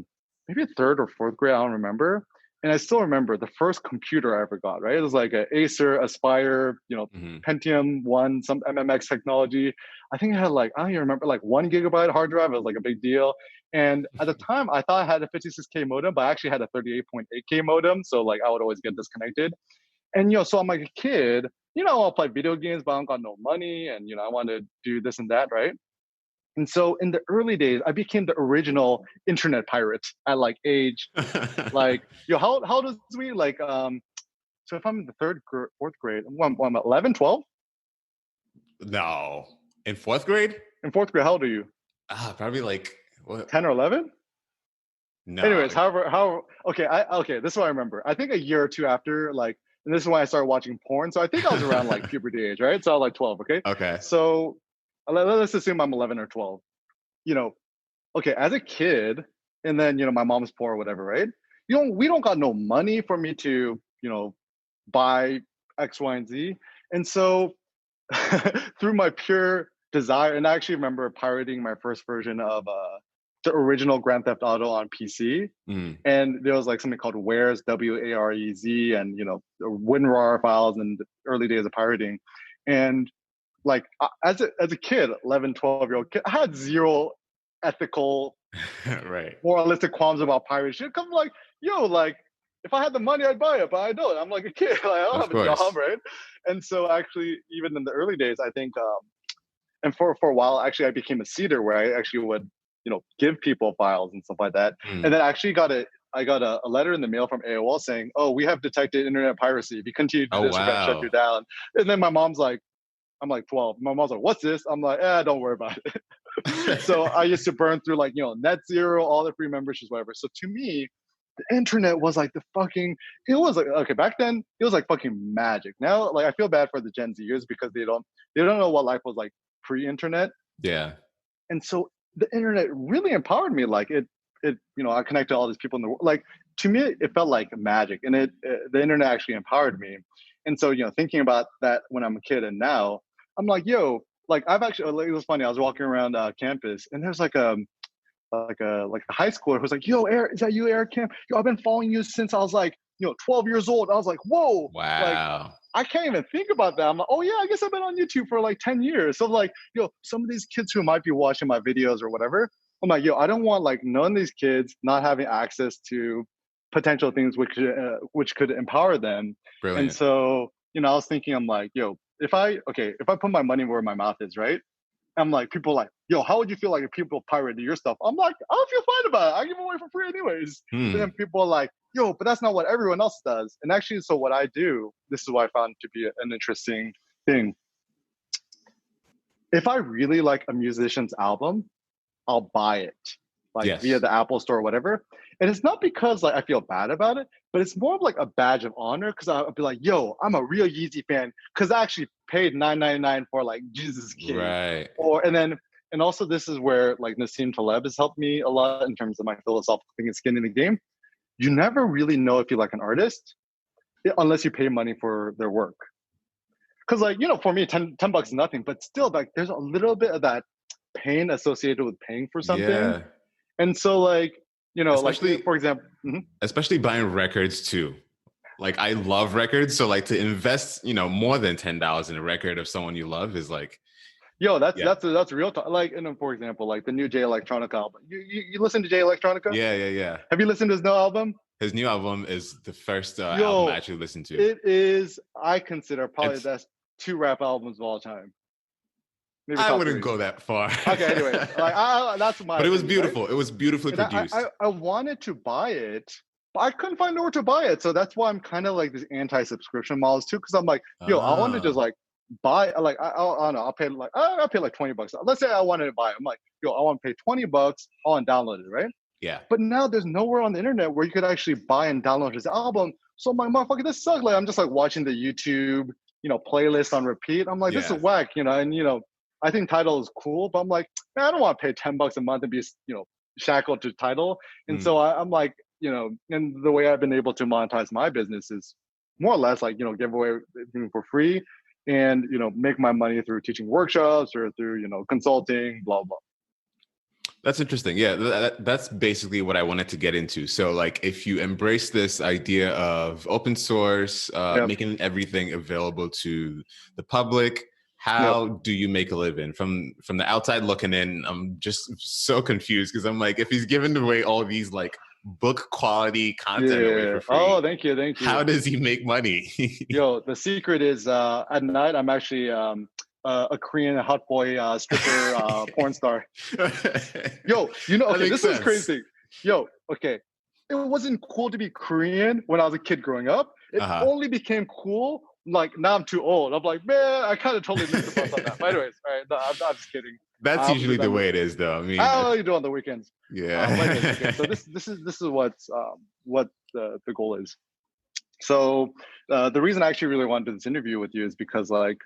maybe third or fourth grade. I don't remember. And I still remember the first computer I ever got. Right, it was like an Acer Aspire, Hmm. Pentium One, some MMX technology. I think it had like I don't even remember like 1 gigabyte hard drive. It was like a big deal. And at the time, I thought I had a 56K modem, but I actually had a 38.8K modem. So like I would always get disconnected. And so I'm like a kid, I'll play video games, but I don't got no money, and I want to do this and that, right? And so in the early days, I became the original internet pirate at like age, like, how old is we? Like, so if I'm in the fourth grade, I'm 11, 12? No. In fourth grade? In fourth grade, how old are you? Probably like what? 10 or 11? No. Anyways, okay, okay, this is what I remember. I think a year or two after, like, and this is when I started watching porn. So I think I was around like puberty age, right? So I was like 12, okay? Okay. So let's assume I'm 11 or 12. You know, okay, as a kid, and then my mom's poor or whatever, right? We don't got no money for me to, buy X, Y, and Z. And so through my pure desire, and I actually remember pirating my first version of the original Grand Theft Auto on PC. Mm. And there was like something called Warez, WAREZ, and WinRAR files in the early days of pirating. And like as a kid, 11, 12-year-old kid, I had zero ethical, Right. moralistic qualms about piracy. It comes like, like if I had the money, I'd buy it, but I don't. I'm like a kid, like, I don't Of have a job, course. right? And so actually, even in the early days, I think, and for a while, actually, I became a seeder where I actually would, give people files and stuff like that. Mm. And then actually I got a letter in the mail from AOL saying, "Oh, we have detected internet piracy. If you continue to do Oh, this, we're gonna shut wow. you down." And then my mom's like, I'm like 12. My mom's like, "What's this?" I'm like, don't worry about it. So I used to burn through like, Net Zero, all the free memberships, whatever. So to me, the internet was like it was like, okay, back then it was like fucking magic. Now, like, I feel bad for the Gen Zers because they don't know what life was like pre-internet. Yeah. And so the internet really empowered me. Like I connected all these people in the world. Like, to me, it felt like magic, and the internet actually empowered me. And so, thinking about that when I'm a kid and now, I'm like, like I've actually, like, it was funny. I was walking around campus, and there's like a high schooler who's like, "Yo, Eric, is that you, Eric Camp? Yo, I've been following you since I was like, 12 years old." I was like, "Whoa!" Like, Wow. I can't even think about that. I'm like, "Oh yeah, I guess I've been on YouTube for like 10 years." So like, some of these kids who might be watching my videos or whatever, I'm like, I don't want like none of these kids not having access to potential things which could empower them. And Brilliant. so, I was thinking, I'm like, if I put my money where my mouth is, right? I'm like, people are like, "Yo, how would you feel like if people pirated your stuff?" I'm like, I don't feel fine about it. I give it away for free anyways. But Hmm. then people are like, "Yo, but that's not what everyone else does." And actually, so what I do, this is what I found to be an interesting thing. If I really like a musician's album, I'll buy it, like via Yes. the Apple Store or whatever. And it's not because like I feel bad about it, but it's more of like a badge of honor because I'll be like, "Yo, I'm a real Yeezy fan because I actually paid $9.99 for like Jesus King." Right. And also this is where like Nassim Taleb has helped me a lot in terms of my philosophical thinking, skin in the game. You never really know if you like an artist unless you pay money for their work. Because like, for me, 10 bucks is nothing, but still like there's a little bit of that pain associated with paying for something. Yeah. And so like, like Especially for example, especially buying records too. Like I love records, so like to invest, more than $10 in a record of someone you love is like, yeah, that's real talk. Like, and then, for example, like the new Jay Electronica album. You listen to Jay Electronica? yeah, yeah, yeah. Have you listened to his new album? His new album is the first album I Yo, actually listened to. it is, I consider probably It's the best two rap albums of all time. maybe I top wouldn't three. go that far. Okay, anyways, like that's my But it was opinion, right? beautiful. It was beautifully And produced. I wanted to buy it, but I couldn't find nowhere to buy it. So that's why I'm kind of like this anti-subscription models too, because I'm like, yo, I want to just Oh, like buy, like I don't know, I'll pay like $20. Let's say I wanted to buy it. I'm like, yo, I want to pay $20. I want to download it, right? yeah. But now there's nowhere on the internet where you could actually buy and download his album. So I'm like, motherfucker, this sucks. Like I'm just like watching the YouTube, playlist on repeat. I'm like, this is Yeah. whack, and I think Tidal is cool, but I'm like, man, I don't want to pay $10 a month and be, shackled to Tidal. And so Mm. I'm like, and the way I've been able to monetize my business is more or less like, give away everything for free and, make my money through teaching workshops or through, consulting, blah, blah. That's interesting. Yeah, that's basically what I wanted to get into. So, like, if you embrace this idea of open source, Yep. making everything available to the public, Yep. how do you make a living? From the outside looking in, I'm just so confused because I'm like, if he's giving away all these like book quality content away Yeah. for Oh, free, thank you. Thank how you. does he make money? Yo, the secret is at night, I'm actually a Korean hot boy stripper porn star. Yo, That okay, makes this is sense. crazy. Yo, okay. It wasn't cool to be Korean when I was a kid growing up. It Uh-huh. only became cool like now I'm too old. I'm like, man, I kind of totally missed the bus on that. But anyways, all right, no, I'm just kidding. That's usually the way it is, though. I mean, How you do on the weekends? But anyways, okay. So yeah. this is what the goal is. So the reason I actually really wanted to do this interview with you is because like,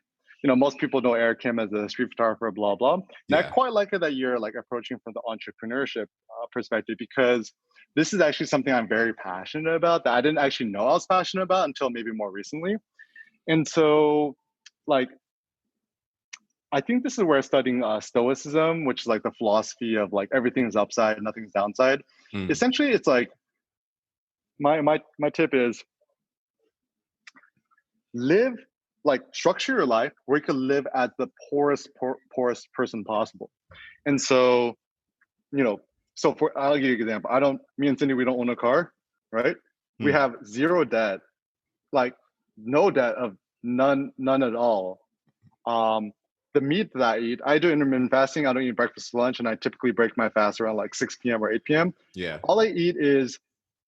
most people know Eric Kim as a street photographer, blah, blah. And I Yeah. quite like it that you're like approaching from the entrepreneurship perspective, because this is actually something I'm very passionate about that I didn't actually know I was passionate about until maybe more recently. And so like, I think this is where studying stoicism, which is like the philosophy of like everything's upside, nothing's downside. Mm. Essentially, it's like my tip is live like structure your life where you can live as the poorest person possible. And so, I'll give you an example. Me and Cindy, we don't own a car, right? We Mm. have zero debt, like no debt of none at all. The meat that I eat, I do intermittent fasting. I don't eat breakfast, lunch, and I typically break my fast around like 6 p.m. or 8 p.m. Yeah. All I eat is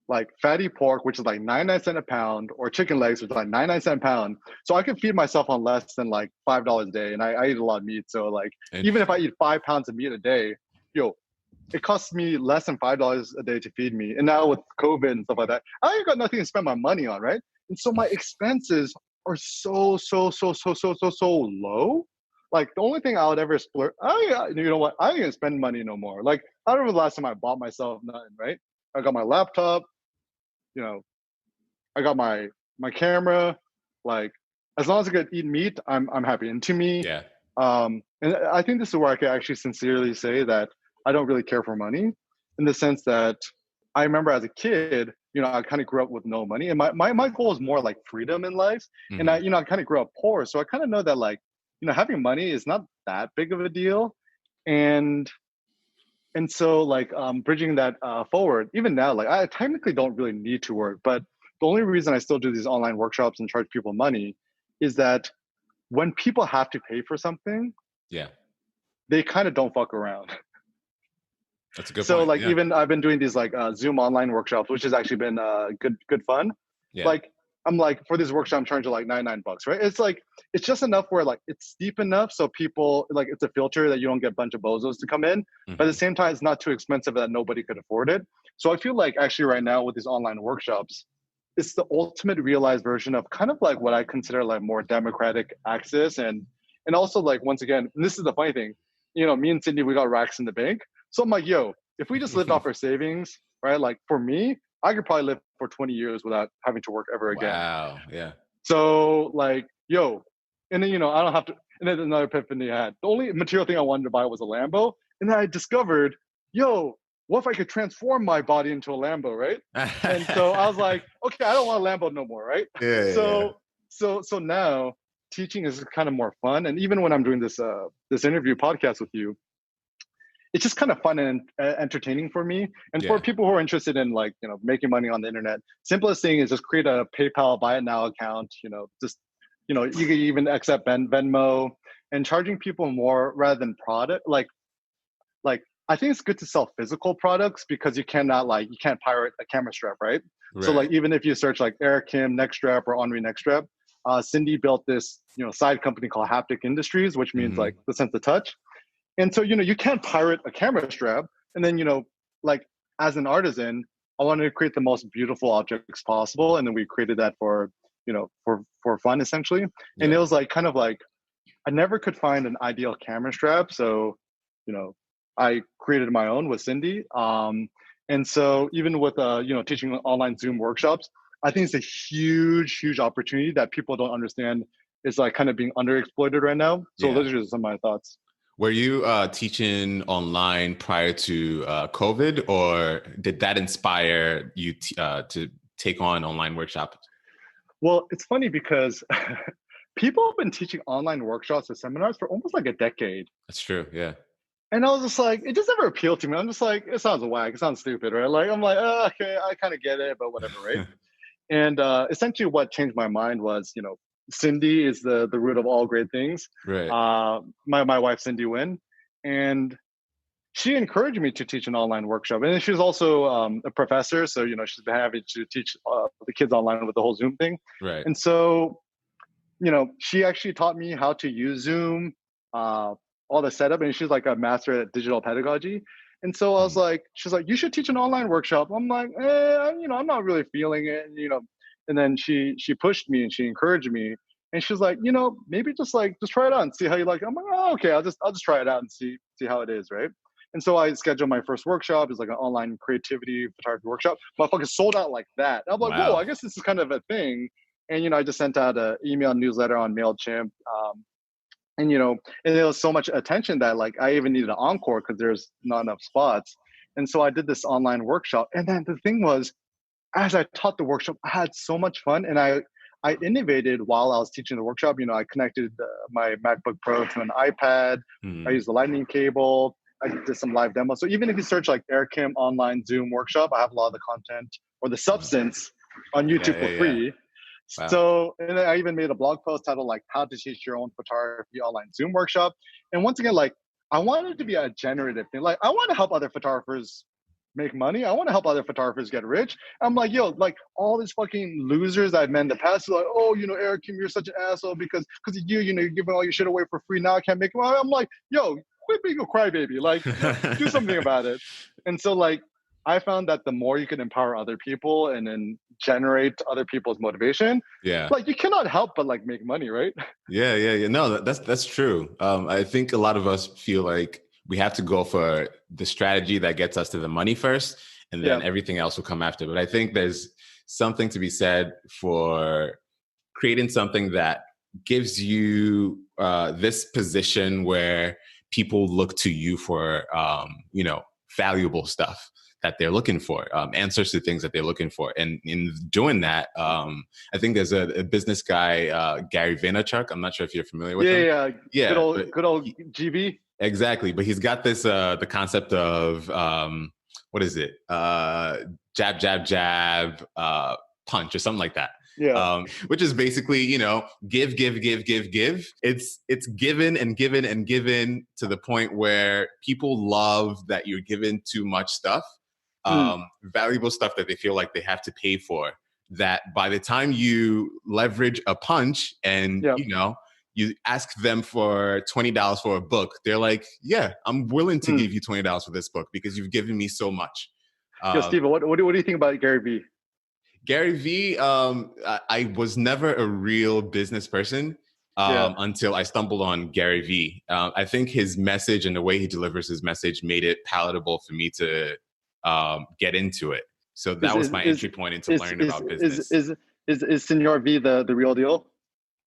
like fatty pork, which is like 99 cents a pound, or chicken legs, which is like 99 cents a pound. So I can feed myself on less than like $5 a day. And I eat a lot of meat. So like, even if I Interesting. eat 5 pounds of meat a day, yo, it costs me less than $5 a day to feed me. And now with COVID and stuff like that, I ain't got nothing to spend my money on, right? And so my expenses are so low. Like the only thing I would ever splurge, you know what? I ain't gonna spend money no more. Like I don't remember the last time I bought myself nothing, right? I got my laptop, you know, I got my camera. Like as long as I could eat meat, I'm happy. And to me, Yeah. and I think this is where I can actually sincerely say that I don't really care for money, in the sense that I remember as a kid, I kind of grew up with no money, and my goal is more like freedom in life. And Hmm. I kind of grew up poor, so I kind of know that like, having money is not that big of a deal. And so like bridging that forward, even now, like I technically don't really need to work, but the only reason I still do these online workshops and charge people money is that when people have to pay for something, Yeah. they kind of don't fuck around. That's a good So point. like Yeah. even I've been doing these like Zoom online workshops, which has actually been good fun. Yeah. Like I'm like, for this workshop I'm charging like $99, right? It's like it's just enough where like it's steep enough so people, like, it's a filter that you don't get a bunch of bozos to come in, but at the Hmm. same time it's not too expensive that nobody could afford it. So I feel like actually right now with these online workshops, it's the ultimate realized version of kind of like what I consider like more democratic access. And also like, once again, and this is the funny thing, me and Sydney, we got racks in the bank. So I'm like, yo, if we just lived off our savings, right? Like for me, I could probably live for 20 years without having to work ever again. Wow. Yeah. So like, yo, and then, I don't have to, and then another epiphany I had. The only material thing I wanted to buy was a Lambo. And then I discovered, yo, what if I could transform my body into a Lambo, right? And so I was like, okay, I don't want a Lambo no more, right? Yeah. Yeah. So now teaching is kind of more fun. And even when I'm doing this interview podcast with you, it's just kind of fun and entertaining for me. And for Yeah. people who are interested in like, making money on the internet, simplest thing is just create a PayPal buy it now account, just you can even accept Venmo, and charging people more rather than product. Like I think it's good to sell physical products because you can't pirate a camera strap, right? So like Right. even if you search like Eric Kim neck strap or Henri neck strap, Cindy built this side company called Haptic Industries, which means like Hmm. the sense of touch. And so you can't pirate a camera strap. And then like as an artisan, I wanted to create the most beautiful objects possible, and then we created that for for fun essentially. And it Yeah. was like kind of like I never could find an ideal camera strap, so you know, I created my own with Cindy. And so even with teaching online Zoom workshops, I think it's a huge, huge opportunity that people don't understand is like kind of being underexploited right now. So Yeah. those are just some of my thoughts. Were you teaching online prior to COVID, or did that inspire you to take on online workshops? Well, it's funny because people have been teaching online workshops or seminars for almost like a decade. That's true. Yeah. And I was just like, it just never appealed to me. I'm just like, it sounds whack. It sounds stupid, right? Like, I'm like, oh, okay, I kind of get it, but whatever, right? And essentially, what changed my mind was, Cindy is the root of all great things. Right. My wife Cindy Wynn, and she encouraged me to teach an online workshop. And she's also a professor, so she's been having to teach the kids online with the whole Zoom thing. Right. And so she actually taught me how to use Zoom, all the setup, and she's like a master at digital pedagogy. And so I was Mhm. like, she's like, you should teach an online workshop. I'm like, I'm not really feeling it, And then she pushed me and she encouraged me, and she's like, maybe just try it out and see how you like it. I'm like, oh, okay, I'll just try it out and see how it is, right? And so I scheduled my first workshop. It's like an online creativity photography workshop. Motherfucker sold out like that. And I'm like, whoa, Wow. I guess this is kind of a thing. And I just sent out an email newsletter on Mailchimp. And and there was so much attention that like I even needed an encore because there's not enough spots. And so I did this online workshop. And then the thing was, as I taught the workshop, I had so much fun, and I innovated while I was teaching the workshop. I connected my MacBook Pro to an iPad. I Mhm. used the lightning cable. I did some live demos. So even if you search like AirCam online Zoom workshop, I have a lot of the content or the substance on Yeah. YouTube Yeah. for Yeah. free. Wow. So, and then I even made a blog post titled like "How to Teach Your Own Photography Online Zoom Workshop." And once again, like I wanted it to be a generative thing. Like I want to help other photographers make money. I want to help other photographers get rich. I'm like, yo, like all these fucking losers I've met in the past, like, oh, Eric Kim, you're such an asshole because of you, you're giving all your shit away for free. Now I can't make it. I'm like, yo, quit being a crybaby. Like, do something about it. And so, like, I found that the more you can empower other people and then generate other people's motivation, Yeah. like, you cannot help but like make money, right? Yeah, yeah, yeah. No, that's true. I think a lot of us feel like we have to go for the strategy that gets us to the money first, and then Yeah. everything else will come after. But I think there's something to be said for creating something that gives you this position where people look to you for valuable stuff that they're looking for, answers to things that they're looking for. And in doing that, I think there's a business guy, Gary Vaynerchuk. I'm not sure if you're familiar with Yeah. him. Yeah. Good Yeah, old, but good old GB. exactly. But he's got this the concept of what is it? Jab, jab, jab, punch, or something like that. Yeah. Which is basically, give, give, give, give, give. It's given and given and given to the point where people love that you're given too much stuff, Mm, valuable stuff that they feel like they have to pay for. That by the time you leverage a punch and yeah. you ask them for $20 for a book, they're like, yeah, I'm willing to Mm. give you $20 for this book because you've given me so much. Yo, Um, Steven, what do you think about Gary Vee? Gary Vee, I was never a real business person Yeah. until I stumbled on Gary Vee. I think his message and the way he delivers his message made it palatable for me to get into it. So Is that was is my is entry point into is learning is about is business. is is Senor V the real deal?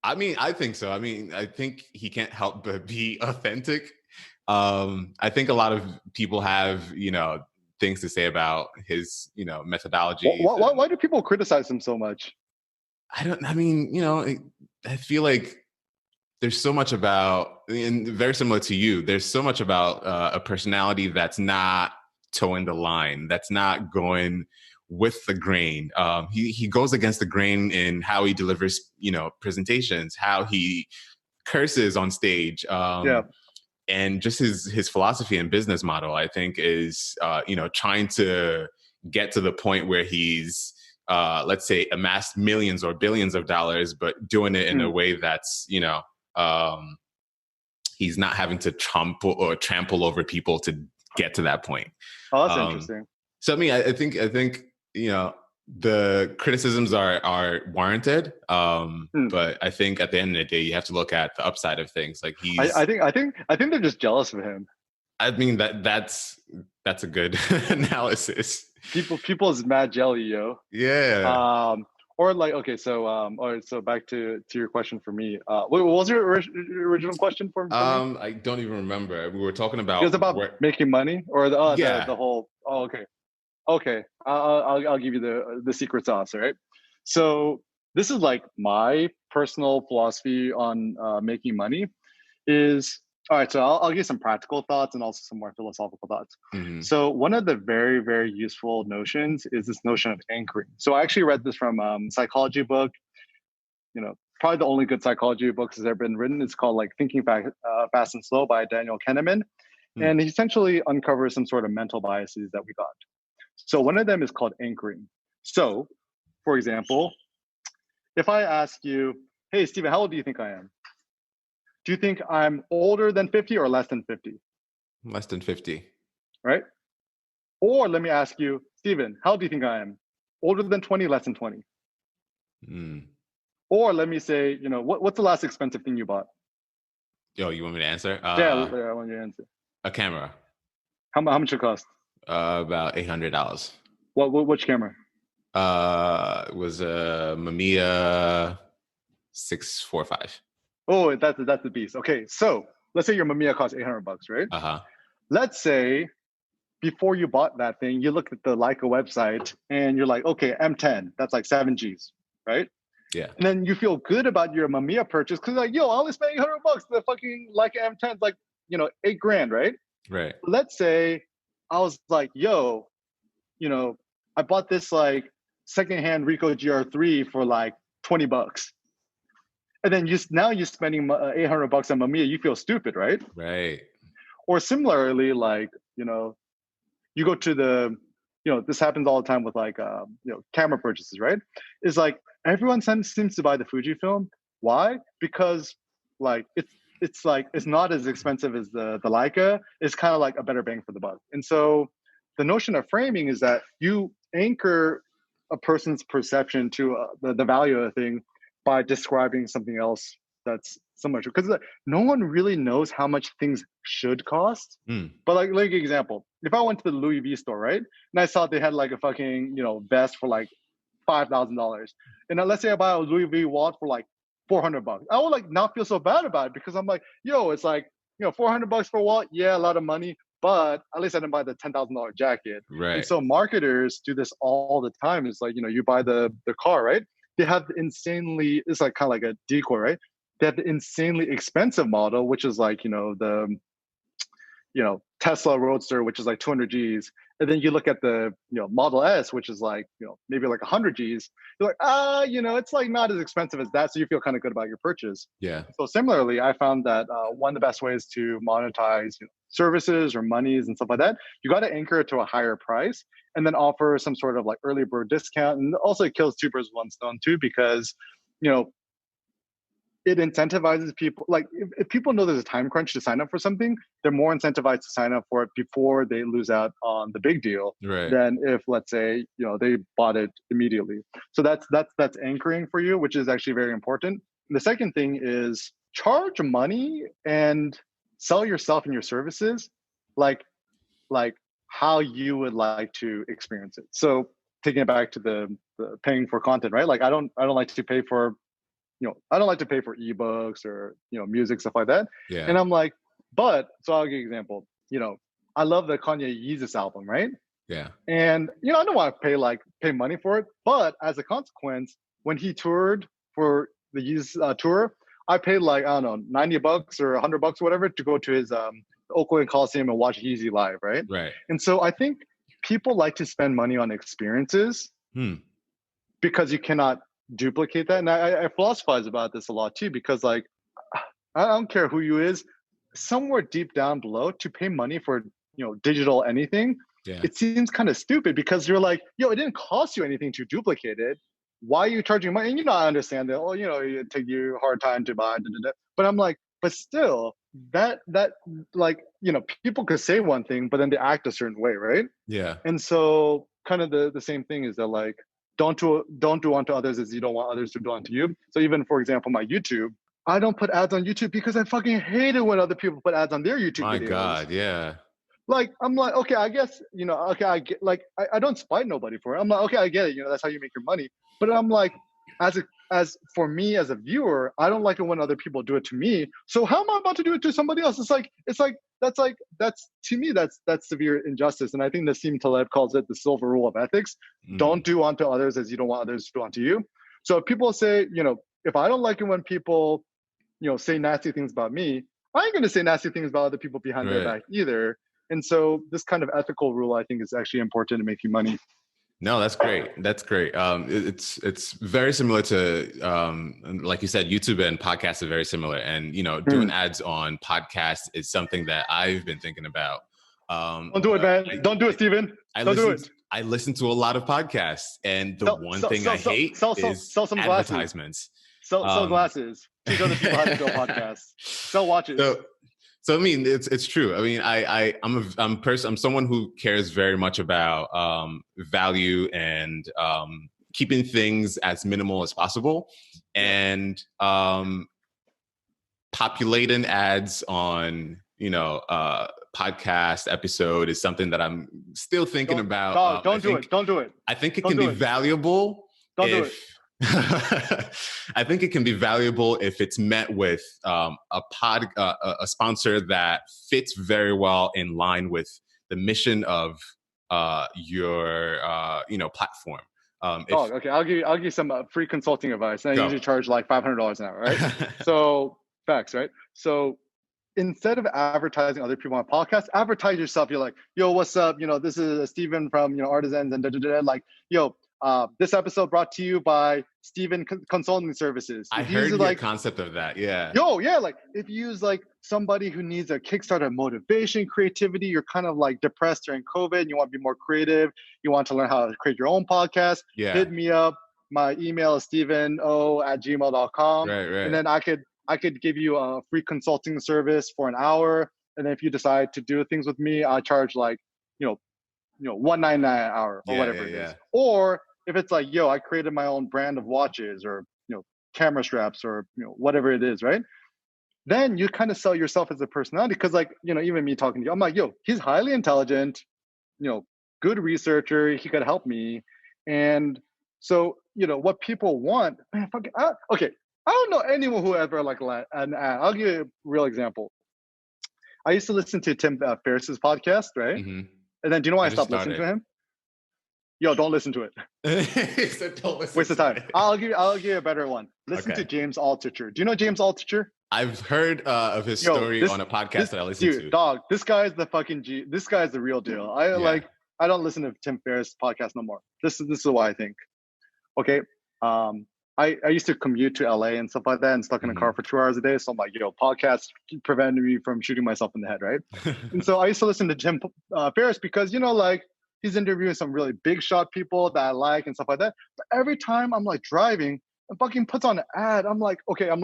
I mean, I think so. I mean, I think he can't help but be authentic. I think a lot of people have, things to say about his, methodologies. Why do people criticize him so much? I mean, I feel like there's so much about, and very similar to you, there's so much about a personality that's not towing the line, that's not going with the grain. He goes against the grain in how he delivers, presentations, how he curses on stage. Yeah. And just his philosophy and business model, I think, is trying to get to the point where he's let's say amassed millions or billions of dollars, but doing it in a way that's he's not having to trample over people to get to that point. Oh, that's interesting. So I mean, I think the criticisms are warranted, but I think at the end of the day, you have to look at the upside of things. Like I think they're just jealous of him. I mean that's a good analysis. People is mad jelly, yo. Yeah. Or like, okay, so all right, so back to your question for me. What was your original question for me? I don't even remember. We were talking about. It was about making money, or the whole. Oh, okay. I'll give you the secret sauce, all right? So this is like my personal philosophy on making money. Is all right. So I'll give some practical thoughts and also some more philosophical thoughts. Mm-hmm. So one of the very, very useful notions is this notion of anchoring. So I actually read this from a psychology book. Probably the only good psychology book that's ever been written. It's called like Thinking Fast and Slow by Daniel Kahneman. And he essentially uncovers some sort of mental biases that we got. So one of them is called anchoring. So, for example, if I ask you, hey, Steven, how old do you think I am? Do you think I'm older than 50 or less than 50? Less than 50. Right? Or let me ask you, Steven, how old do you think I am? Older than 20, less than 20? Or let me say, what's the last expensive thing you bought? Yo, you want me to answer? Yeah, I want you to answer. A camera. How much it cost? About $800. Which camera? It was a Mamiya 645. Oh, that's the beast. Okay, so let's say your Mamiya costs $800, right? Let's say before you bought that thing, you look at the Leica website and you're like, okay, M10, that's like 7 Gs, right? Yeah. And then you feel good about your Mamiya purchase because like, yo, I only spent $800. The fucking Leica M10 is like, $8,000, right? Right. Let's say I was like, yo, I bought this like secondhand Ricoh GR3 for like $20. And then you're spending $800 on Mamiya, you feel stupid, right? Right. Or similarly, like, you go to the, this happens all the time with like, camera purchases, right? It's like everyone seems to buy the Fujifilm. Why? Because like it's not as expensive as the Leica. It's kind of like a better bang for the buck. And so the notion of framing is that you anchor a person's perception to the value of a thing by describing something else that's similar to, because no one really knows how much things should cost. But like example, if I went to the Louis V store, right, and I saw they had like a fucking vest for like $5,000, and let's say I buy a Louis V wallet for like $400, I would like not feel so bad about it because I'm like, yo, it's like $400 for a wallet, yeah, a lot of money, but at least I didn't buy the $10,000 jacket. Right. And so marketers do this all the time. It's like you buy the car, right? They have it's like kind of like a decoy, right? They have the insanely expensive model, which is like, the Tesla Roadster, which is like 200 Gs. And then you look at the, Model S, which is like, maybe like 100 Gs. You're like, it's like not as expensive as that. So you feel kind of good about your purchase. Yeah. So similarly, I found that one of the best ways to monetize services or monies and stuff like that, you got to anchor it to a higher price and then offer some sort of like early bird discount. And also it kills two birds with one stone too, because, it incentivizes people. Like if people know there's a time crunch to sign up for something, they're more incentivized to sign up for it before they lose out on the big deal than if, let's say, they bought it immediately. So that's anchoring for you, which is actually very important. And the second thing is charge money and sell yourself and your services like how you would like to experience it. So taking it back to the paying for content, right? Like I don't like to pay for I don't like to pay for ebooks or, music, stuff like that. Yeah. And I'm like, so I'll give you an example. I love the Kanye Yeezus album, right? Yeah. And, I don't want to pay money for it. But as a consequence, when he toured for the Yeezus tour, I paid like, I don't know, $90 or $100 or whatever to go to his Oakland Coliseum and watch Yeezy live, right? Right. And so I think people like to spend money on experiences because you cannot duplicate that. And I philosophize about this a lot too, because like, I don't care who you is, somewhere deep down below, to pay money for, digital anything, it seems kind of stupid, because you're like, it didn't cost you anything to duplicate it. Why are you charging money? And I understand that, it take you a hard time to buy, but I'm like, but still, that like, people could say one thing, but then they act a certain way, right? Yeah. And so kind of the same thing is that like, don't do unto others as you don't want others to do unto you. So even, for example, my YouTube, I don't put ads on YouTube because I fucking hate it when other people put ads on their YouTube videos. My God, yeah. Like, I'm like, okay, I guess, okay, I get, like, I don't spite nobody for it. I'm like, okay, I get it. That's how you make your money. But I'm like, as for me as a viewer, I don't like it when other people do it to me. So how am I about to do it to somebody else? That's to me, that's severe injustice. And I think Nassim Taleb calls it the silver rule of ethics. Don't do unto others as you don't want others to do unto you. So if people say, if I don't like it when people, say nasty things about me, I ain't going to say nasty things about other people behind their back either. And so this kind of ethical rule, I think, is actually important to making money. No, that's great. That's great. It's very similar to, like you said, YouTube and podcasts are very similar. And, doing ads on podcasts is something that I've been thinking about. Don't do it, man. Don't do it, Steven. Don't do it. I listen to a lot of podcasts, and the one thing I hate is sell some advertisements. Sell glasses. Teach other people how to do a podcast. Sell watches. So I mean, it's true. I mean, I'm someone who cares very much about value and keeping things as minimal as possible, and populating ads on podcast episode is something that I'm still thinking about. Don't do it. I think it can be valuable. Don't do it. I think it can be valuable if it's met with a sponsor that fits very well in line with the mission of your platform. Okay. I'll give you some free consulting advice. And I usually charge like $500 an hour, right? So facts, right? So instead of advertising other people on podcasts, advertise yourself. You're like, yo, what's up? This is Steven from Artisans and like, yo. This episode brought to you by Steven Consulting Services. I heard the concept of that. Yeah. Like if you use like somebody who needs a Kickstarter motivation, creativity, you're kind of like depressed during COVID, and you want to be more creative. You want to learn how to create your own podcast. Yeah. Hit me up. My email is steveno@gmail.com. Right. And then I could give you a free consulting service for an hour. And then if you decide to do things with me, I charge like, $199 an hour or whatever it is. Or if it's like, yo, I created my own brand of watches or, camera straps or, whatever it is, right? Then you kind of sell yourself as a personality. Cause like, even me talking to you, I'm like, yo, he's highly intelligent, good researcher. He could help me. And so, what people want, man, okay. I don't know anyone who ever like an ad. I'll give you a real example. I used to listen to Tim Ferriss's podcast, right? Mm-hmm. And then do you know why I stopped listening to him? Yo, don't listen to it. Don't listen. Waste of time. I'll give you a better one. Listen to James Altucher. Do you know James Altucher? I've heard of his story on a podcast that I listen to. Dog, this guy's the fucking G. This guy's the real deal. I don't listen to Tim Ferriss podcast no more. This is why I think. Okay. I used to commute to LA and stuff like that and stuck in a car for 2 hours a day. So I'm like, podcasts prevented me from shooting myself in the head, right? And so I used to listen to Tim Ferriss because, he's interviewing some really big shot people that I like and stuff like that. But every time I'm like driving and fucking puts on an ad, I'm like, okay, I'm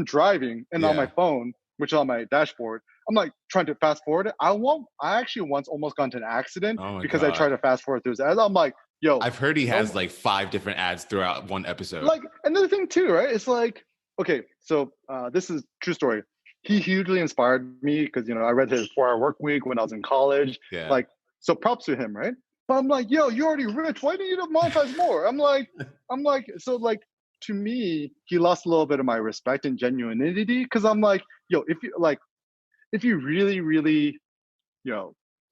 driving and on my phone, which is on my dashboard, I'm like trying to fast forward it. I actually once almost got into an accident because I tried to fast forward through his ads. I'm like, yo. I've heard he has like 5 different ads throughout one episode. Like, another thing too, right? It's like, okay, so this is true story. He hugely inspired me because, I read his 4-Hour Work Week when I was in college. Yeah. Like, so props to him, right? But I'm like, yo, you're already rich. Why do you need to monetize more? I'm like, so like, to me, he lost a little bit of my respect and genuinity because I'm like, yo, if you really, really,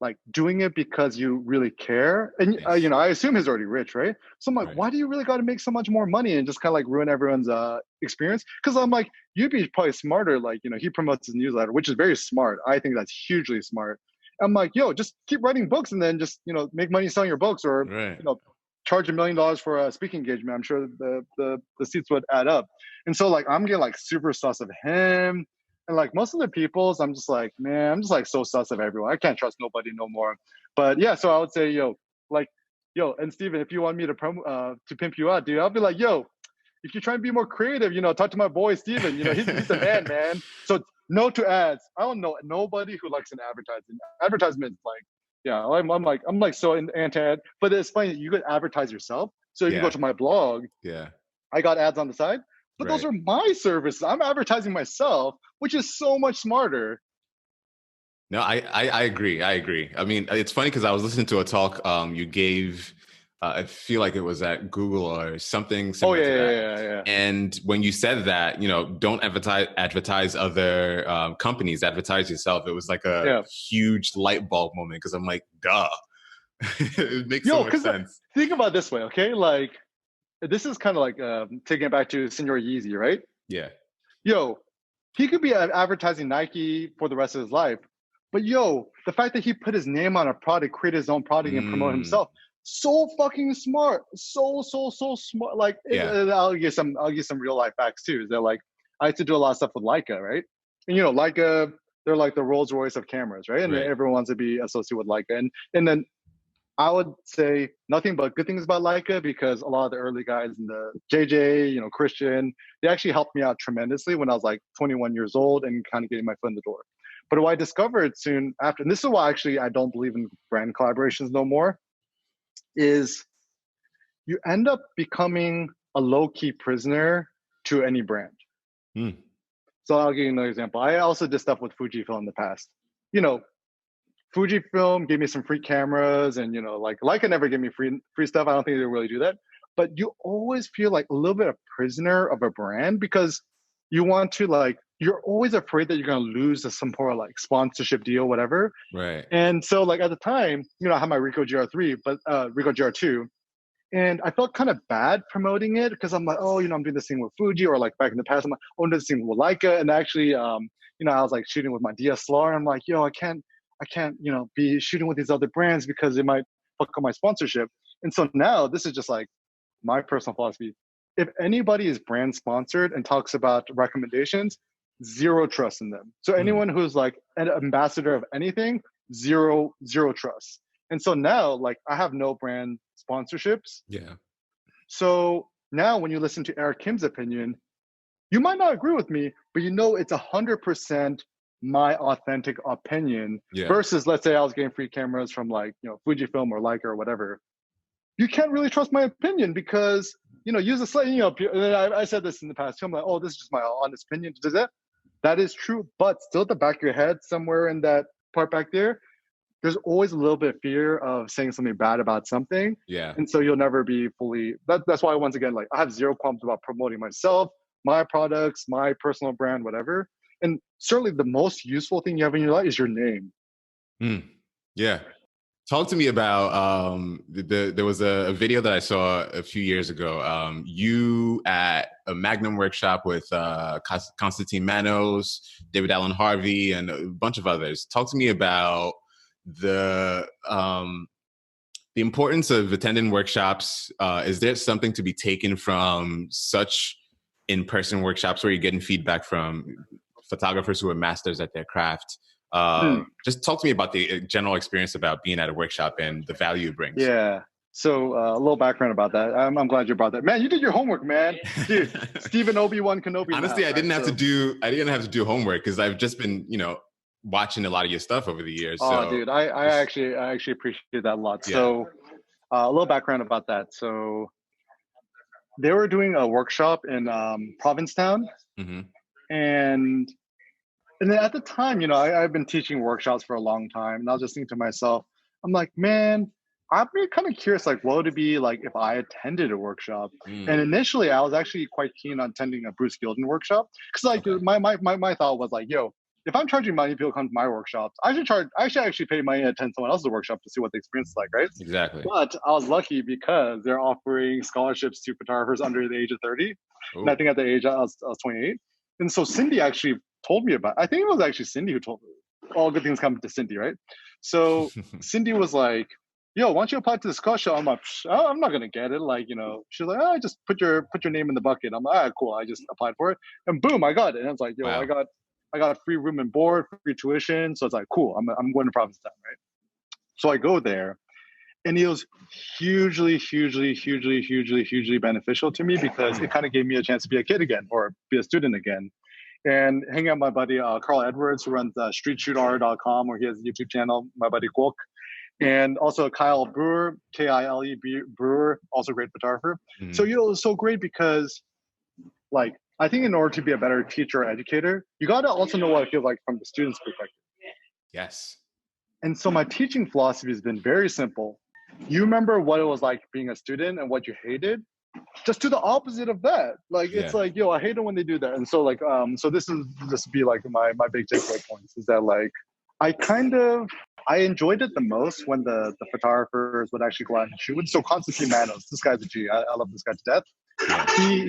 like doing it because you really care, and I assume he's already rich, right? So I'm like, why do you really got to make so much more money and just kind of like ruin everyone's experience? Because I'm like, you'd be probably smarter, like he promotes his newsletter, which is very smart. I think that's hugely smart. I'm like, yo, just keep writing books and then just, make money selling your books, or, Right. charge $1 million for a speaking engagement. I'm sure the seats would add up. And so like, I'm getting like super sus of him. And like most of the people's, I'm just like, man, I'm just like so sus of everyone. I can't trust nobody no more. But yeah, so I would say, and Steven, if you want me to to pimp you out, dude, I'll be like, yo, if you're trying to be more creative, talk to my boy Steven. He's the man. So no to ads. I don't know nobody who likes an advertising. Advertisement, like, yeah, I'm like so anti-ad. But it's funny, you could advertise yourself. So if you go to my blog, Yeah. I got ads on the side. But those are my services. I'm advertising myself, which is so much smarter. No, I agree. I agree. I mean, it's funny because I was listening to a talk you gave. I feel like it was at Google or something similar to that. Yeah. And when you said that, don't advertise other companies, advertise yourself. It was like a huge light bulb moment because I'm like, duh. It makes so much sense. Think about it this way, okay? Like, this is kind of like taking it back to Senor Yeezy, right? Yeah. Yo, he could be advertising Nike for the rest of his life. But yo, the fact that he put his name on a product, create his own product, and promote himself, so fucking smart, so smart. Like, I'll give some real life facts too. Is that like I used to do a lot of stuff with Leica, right? And Leica, they're like the Rolls Royce of cameras, right? And everyone wants to be associated with Leica, and then I would say nothing but good things about Leica, because a lot of the early guys in the JJ, Christian, they actually helped me out tremendously when I was like 21 years old and kind of getting my foot in the door. But what I discovered soon after, and this is why actually I don't believe in brand collaborations no more, is you end up becoming a low-key prisoner to any brand. So I'll give you another example. I also did stuff with Fujifilm in the past. Fujifilm gave me some free cameras, and like Leica never gave me free stuff. I don't think they really do that. But you always feel like a little bit of prisoner of a brand, because you want to, like, you're always afraid that you're going to lose some sort of like sponsorship deal, whatever. Right. And so like at the time, I had my Ricoh GR3, but Ricoh GR2, and I felt kind of bad promoting it because I'm like, oh, I'm doing this thing with Fuji, or like back in the past, I'm like, oh, I'm doing this thing with Leica. And actually, I was like shooting with my DSLR, and I'm like, yo, I can't, be shooting with these other brands because it might fuck up my sponsorship. And so now this is just like my personal philosophy. If anybody is brand sponsored and talks about recommendations, zero trust in them. So anyone who's like an ambassador of anything, zero trust. And so now, like, I have no brand sponsorships. Yeah. So now when you listen to Eric Kim's opinion, you might not agree with me, but it's 100% my authentic opinion versus, let's say I was getting free cameras from like, Fujifilm or Leica or whatever. You can't really trust my opinion because, use a slight, and I said this in the past too. I'm like, oh, this is just my honest opinion. Does that is true, but still at the back of your head, somewhere in that part back there, there's always a little bit of fear of saying something bad about something. Yeah. And so you'll never be fully, that's why once again, like, I have zero qualms about promoting myself, my products, my personal brand, whatever. And certainly the most useful thing you have in your life is your name. Yeah. Talk to me about there was a video that I saw a few years ago. You at a Magnum workshop with Constantine Manos, David Allen Harvey, and a bunch of others. Talk to me about the importance of attending workshops. Is there something to be taken from such in-person workshops where you're getting feedback from photographers who are masters at their craft? Just talk to me about the general experience about being at a workshop and the value it brings. Yeah. So a little background about that. I'm glad you brought that. Man, you did your homework, man. Dude, Stephen Obi-Wan Kenobi. Honestly, I didn't have to do homework because I've just been, watching a lot of your stuff over the years. Oh, dude, I actually appreciate that a lot. Yeah. So a little background about that. So they were doing a workshop in Provincetown. And then at the time, I've been teaching workshops for a long time, and I was just thinking to myself, I'm like, man, I'm kind of curious, like, what would it be like if I attended a workshop? And initially, I was actually quite keen on attending a Bruce Gilden workshop, because like my thought was like, yo, if I'm charging money, people come to my workshops, I should actually pay money to attend someone else's workshop to see what the experience is like, right? Exactly. But I was lucky because they're offering scholarships to photographers under the age of 30. Ooh. And I think at the age I was 28. And so Cindy actually told me about, I think it was actually Cindy who told me, all good things come to Cindy, right? So Cindy was like, yo, why don't you apply to this scholarship? I'm like, I'm not gonna get it. Like, she's like, oh, just put your name in the bucket. I'm like, all right, cool. I just applied for it, and boom, I got it. And it's like, yo, Wow. I got free room and board, free tuition. So it's like, cool. I'm going to Provincetown, right? So I go there, and it was hugely, hugely, hugely, hugely, hugely beneficial to me because it kind of gave me a chance to be a kid again or be a student again. And hanging out with my buddy Carl Edwards, who runs streetshootr.com, where he has a YouTube channel, my buddy Kwok. And also Kyle Brewer, Kile Brewer, also a great photographer. So it was so great because, like, I think in order to be a better teacher or educator, you got to also know what it feels like from the student's perspective. Yes. And so my teaching philosophy has been very simple. You remember what it was like being a student and what you hated? Just do the opposite of that. Like, it's like, yo, I hate it when they do that. And so like, so this is just be like my big takeaway points is that like, I enjoyed it the most when the photographers would actually go out and shoot. So Constantine Manos, this guy's a G. I love this guy to death.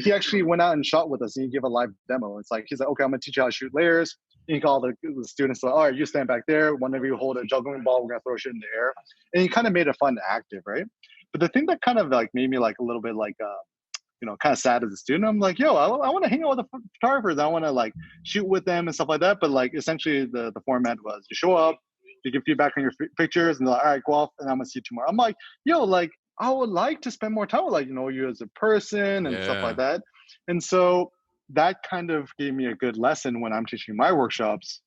He actually went out and shot with us and he gave a live demo. It's like, he's like, okay, I'm gonna teach you how to shoot layers. And he called the students like, all right, you stand back there. One of you hold a juggling ball, we're gonna throw shit in the air. And he kind of made it fun and active, right? But the thing that kind of like made me like a little bit like kind of sad as a student, I'm like, yo, I want to hang out with the photographers. I want to like shoot with them and stuff like that. But like essentially the format was you show up, you give feedback on your pictures, and they're like, all right, go off, and I'm gonna see you tomorrow. I'm like, yo, like I would like to spend more time with like you as a person and stuff like that. And so that kind of gave me a good lesson when I'm teaching my workshops.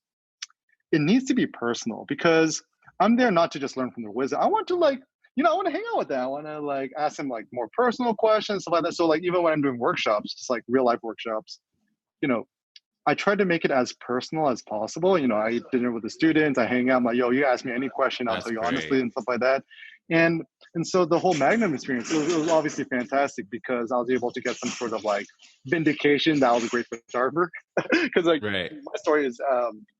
It needs to be personal because I'm there not to just learn from the wisdom. I want to like, I want to hang out with them. I want to like ask them like more personal questions, stuff like that. So like even when I'm doing workshops, just like real life workshops, I try to make it as personal as possible. I eat dinner with the students. I hang out. I'm like, yo, you ask me any question, I'll tell you honestly and stuff like that. And so the whole Magnum experience, it was obviously fantastic because I was able to get some sort of like vindication that I was a great photographer. Because like my story is,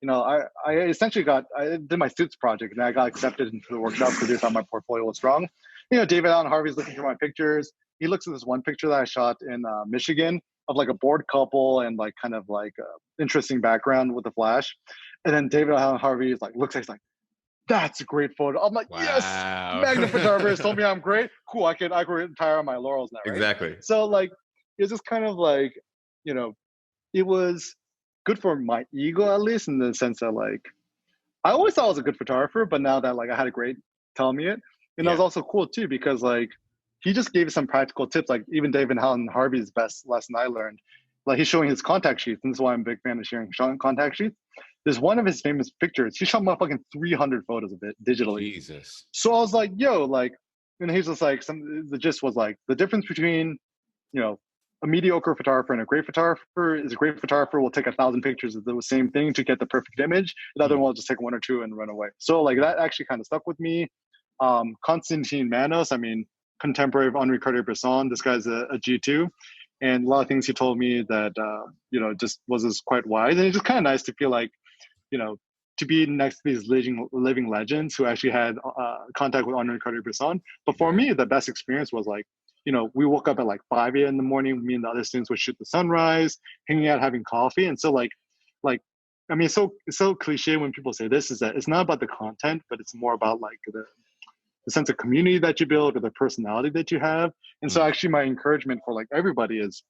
I essentially I did my suits project and I got accepted into the workshop because they thought my portfolio was strong. David Allen Harvey's looking through my pictures. He looks at this one picture that I shot in Michigan of like a bored couple and like kind of like a interesting background with the flash. And then David Allen Harvey is like, looks like, he's like, that's a great photo. I'm like, yes, Magnum photographers told me I'm great. Cool, I could retire on my laurels now, right? Exactly. So like, it's just kind of like, it was good for my ego at least in the sense that like, I always thought I was a good photographer, but now that like I had a great telling me it, and that was also cool too because like he just gave some practical tips. Like even David Allen Harvey's best lesson I learned, like he's showing his contact sheets, and this is why I'm a big fan of sharing contact sheets. There's one of his famous pictures. He shot fucking 300 photos of it digitally. Jesus. So I was like, yo, like, and he's just like, the gist was like, the difference between, a mediocre photographer and a great photographer is a great photographer will take 1,000 pictures of the same thing to get the perfect image. The other one will just take one or two and run away. So like that actually kind of stuck with me. Constantine Manos, I mean, contemporary of Henri Cartier-Bresson. This guy's a G2. And a lot of things he told me that, just was quite wise. And it's just kind of nice to feel like, to be next to these living legends who actually had contact with Henri Cartier-Bresson. But for me, the best experience was like, we woke up at like 5 a.m. in the morning. Me and the other students would shoot the sunrise, hanging out, having coffee. And so like, I mean, it's so cliche when people say this is that it's not about the content, but it's more about like the sense of community that you build or the personality that you have. And so actually my encouragement for like everybody is,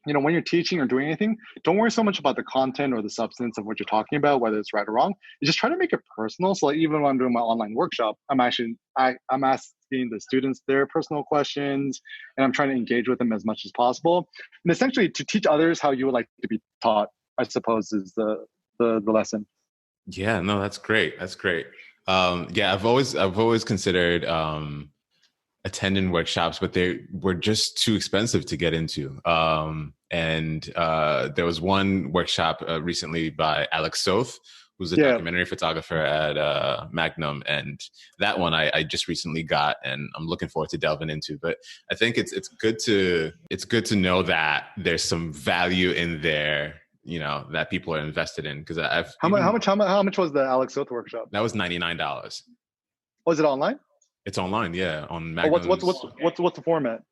when you're teaching or doing anything, don't worry so much about the content or the substance of what you're talking about, whether it's right or wrong. You just try to make it personal. So like even when I'm doing my online workshop, I'm asking the students their personal questions and I'm trying to engage with them as much as possible. And essentially to teach others how you would like to be taught, I suppose is the lesson. Yeah, no, that's great. That's great. I've always considered attending workshops, but they were just too expensive to get into. And there was one workshop recently by Alex Soth, who's a documentary photographer at Magnum, and that one I just recently got, and I'm looking forward to delving into. But I think it's good to know that there's some value in there, that people are invested in. Because how much was the Alex Soth workshop? That was $99. Was it online? It's online, yeah, on Magnum. What's the format?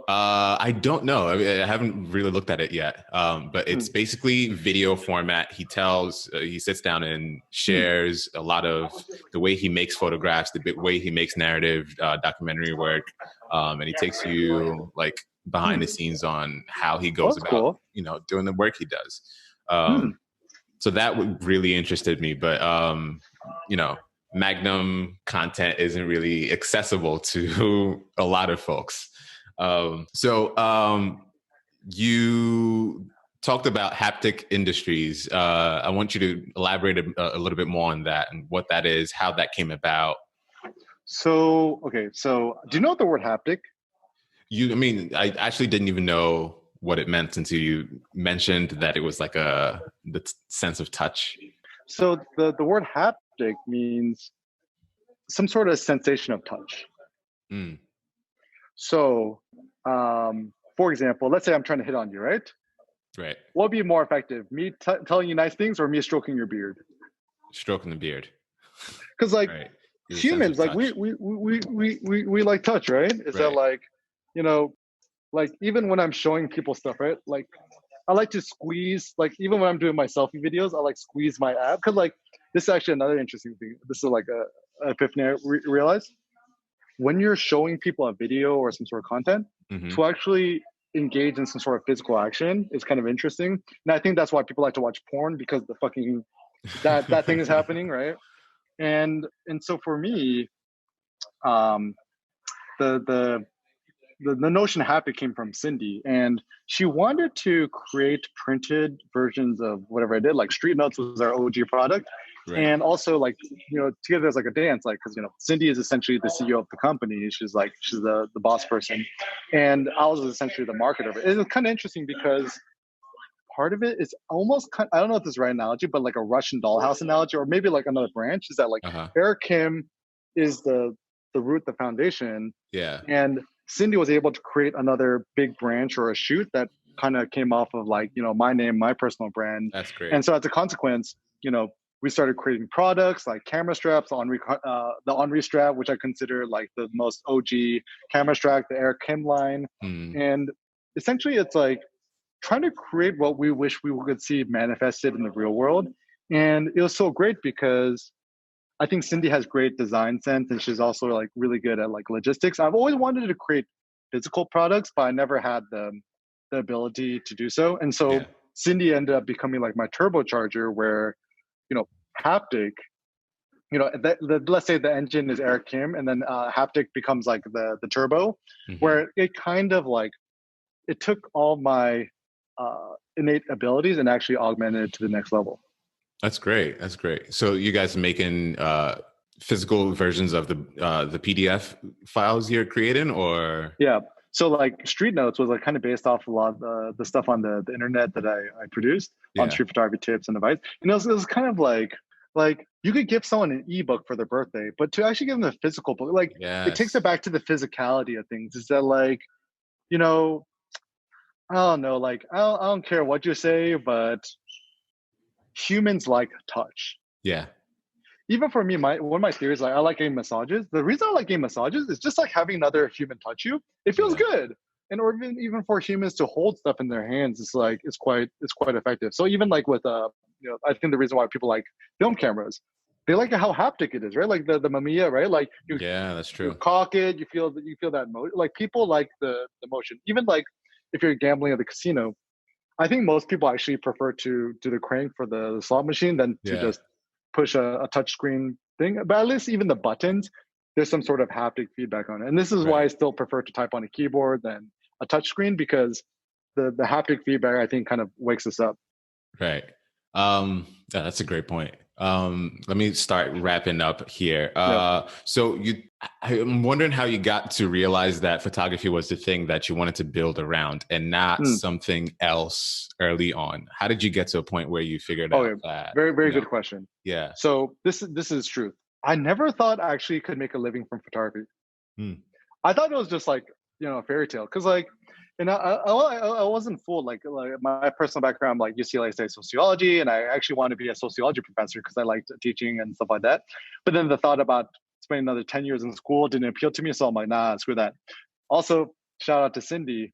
I don't know. I mean, I haven't really looked at it yet. But it's basically video format. He sits down and shares a lot of the way he makes photographs, the way he makes narrative documentary work, and he takes you like behind the scenes on how he Oh, goes that's about, cool. doing the work he does. Hmm. So that really interested me, but Magnum content isn't really accessible to a lot of folks. So you talked about haptic industries. I want you to elaborate a little bit more on that and what that is, how that came about. So, okay. So do you know what the word haptic? I actually didn't even know what it meant until you mentioned that it was like the sense of touch. So the word haptic means some sort of sensation of touch. Mm, So, for example, let's say I'm trying to hit on you, right? right. What would be more effective, me telling you nice things or me stroking your beard? Stroking the beard. Because like Right. There's a sense of humans, like touch. we like touch, right? Is that Right. like, you know, like even when I'm showing people stuff, right? Like I like to squeeze, like even when I'm doing my selfie videos, I like squeeze my ab because like this is actually another interesting thing. This is like a epiphany I realized. When you're showing people a video or some sort of content, Mm-hmm. to actually engage in some sort of physical action is kind of interesting. And I think that's why people like to watch porn because the fucking that thing is happening, right? And so for me, um, the the the notion of haptic came from Cindy, and she wanted to create printed versions of whatever I did. Like Street Notes was our OG product, Right. and also like together as like a dance, like because Cindy is essentially the CEO of the company. She's the boss person, and I was essentially the marketer of it. It was kind of interesting because part of it is almost I don't know if this is the right analogy, but like a Russian dollhouse analogy, or maybe like another branch is that like Uh-huh. Eric Kim is the root, the foundation, Yeah. and Cindy was able to create another big branch or a shoot that kind of came off of like my name, my personal brand, That's great. and so as a consequence, we started creating products like camera straps, the Henri strap, which I consider like the most OG camera strap, the Eric Kim line, Mm, and essentially it's like trying to create what we wish we could see manifested in the real world. And it was so great because I think Cindy has great design sense and she's also like really good at like logistics. I've always wanted to create physical products, but I never had the ability to do so. And yeah. so Cindy ended up becoming like my turbocharger where, haptic, let's say the engine is Eric Kim and then haptic becomes like the turbo, Mm-hmm. where it kind of like, it took all my innate abilities and actually augmented it to the next level. That's great. That's great. So you guys are making physical versions of the PDF files you're creating, or Yeah. So like Street Notes was like kind of based off a lot of the stuff on the internet that I produced on yeah, street photography tips and advice. It was kind of like you could give someone an ebook for their birthday, but to actually give them a physical book, like it takes it yes, back to the physicality of things. Is that like, you know, I don't know, like I don't care what you say, but humans like touch. yeah, Even for me, one of my theories, like I like getting massages. The reason I like getting massages is just like having another human touch you. It feels yeah, good, and or even for humans to hold stuff in their hands, it's quite effective. So even like with I think the reason why people like film cameras, they like how haptic it is, right? Like the Mamiya, right? Like yeah. That's you true. cock it, you feel that motion. Like people like the motion. Even like if you're gambling at the casino, I think most people actually prefer to do the crank for the slot machine than to Yeah, just push a touch screen thing. But at least even the buttons, there's some sort of haptic feedback on it. And this is why right, I still prefer to type on a keyboard than a touch screen because the haptic feedback I think kind of wakes us up. right. Yeah, that's a great point. Let me start wrapping up here. Yep. So I'm wondering how you got to realize that photography was the thing that you wanted to build around and not Hmm. something else early on. How did you get to a point where you figured out Okay. that, Very, very good question. yeah. So this is truth. I never thought I actually could make a living from photography. Hmm. I thought it was just like a fairy tale because like, and I wasn't fooled. Like my personal background, like UCLA studied sociology, and I actually wanted to be a sociology professor because I liked teaching and stuff like that. But then the thought about spending another 10 years in school didn't appeal to me, so I'm like, nah, screw that. Also, shout out to Cindy.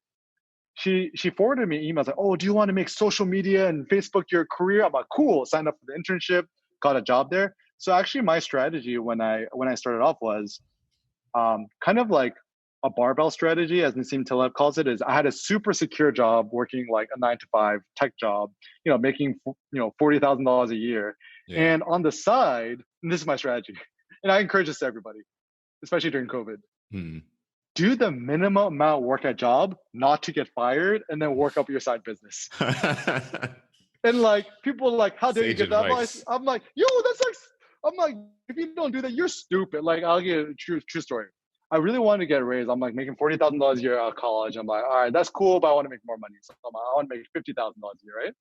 She forwarded me emails like, oh, do you want to make social media and Facebook your career? I'm like, cool. Signed up for the internship, got a job there. So actually, my strategy when I started off was kind of like a barbell strategy, as Nassim Taleb calls it. Is I had a super secure job working like a 9 to 5 tech job, making $40,000 a year, Yeah. and on the side, and this is my strategy, and I encourage this to everybody, especially during COVID. Hmm. Do the minimum amount of work at job, not to get fired, and then work up your side business. And like people are like, how dare you Sage get that? advice. I'm like, yo, that's like, I'm like, if you don't do that, you're stupid. Like, I'll give you a true story. I really wanted to get a raise. I'm like making $40,000 a year out of college. I'm like, all right, that's cool, but I want to make more money. So I'm like, I want to make $50,000 a year, right?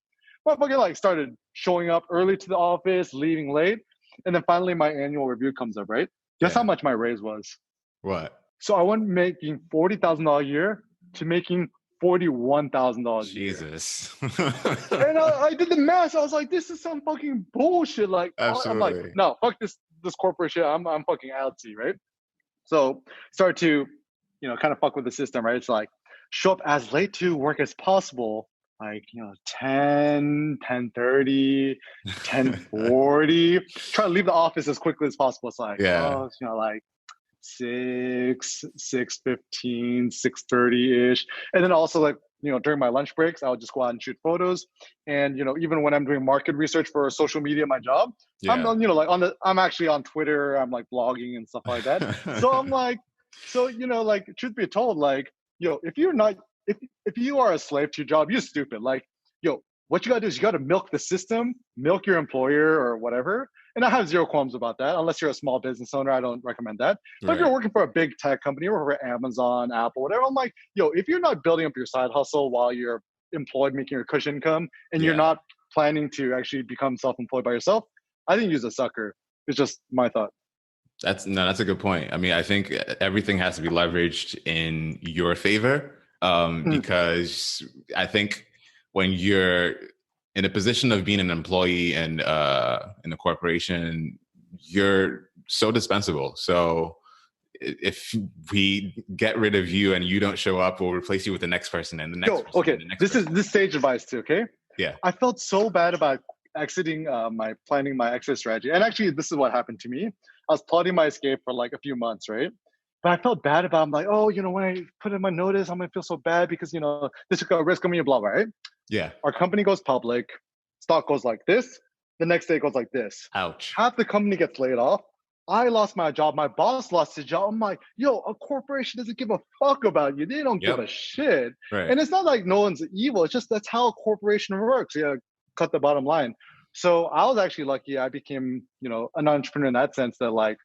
But I fucking like started showing up early to the office, leaving late, and then finally my annual review comes up, right? Guess how much my raise was? What? So I went making $40,000 a year to making $41,000 a year. Jesus. And I did the math. I was like, this is some fucking bullshit. Like, I'm like, Absolutely. no, fuck this corporate shit. I'm fucking outsy, right? So start to, kind of fuck with the system, right? It's like show up as late to work as possible. Like, 10, 10:30, 10:40. Try to leave the office as quickly as possible. It's like, Yeah. like 6:15, 6:30-ish. And then also like, during my lunch breaks, I would just go out and shoot photos. And, even when I'm doing market research for social media, my job, I'm, Yeah. like I'm actually on Twitter, I'm like blogging and stuff like that. So I'm like, like truth be told, like, if you're not, if you are a slave to your job, you're stupid. Like, what you gotta do is you gotta milk the system, milk your employer or whatever. And I have zero qualms about that. Unless you're a small business owner, I don't recommend that. But if you're working for a big tech company or for Amazon, Apple, whatever, I'm like, if you're not building up your side hustle while you're employed, making your cushion income, and you're not planning to actually become self-employed by yourself, I think you're a sucker. It's just my thought. That's a good point. I mean, I think everything has to be leveraged in your favor, because I think when you're in a position of being an employee and in a corporation, you're so dispensable. So if we get rid of you and you don't show up, we'll replace you with the next person and the next person. Okay, and the next this is sage advice too. Okay. Yeah. I felt so bad about exiting planning my exit strategy, and actually, this is what happened to me. I was plotting my escape for like a few months, right? But I felt bad about it. I'm like, oh, when I put in my notice, I'm gonna feel so bad because this took a risk on me, blah blah, right? Yeah. Our company goes public, stock goes like this, the next day it goes like this. Ouch. Half the company gets laid off. I lost my job. My boss lost his job. I'm like, yo, a corporation doesn't give a fuck about you. They don't give a shit. Right. And it's not like no one's evil. It's just that's how a corporation works. Yeah, cut the bottom line. So I was actually lucky. I became, an entrepreneur in that sense that like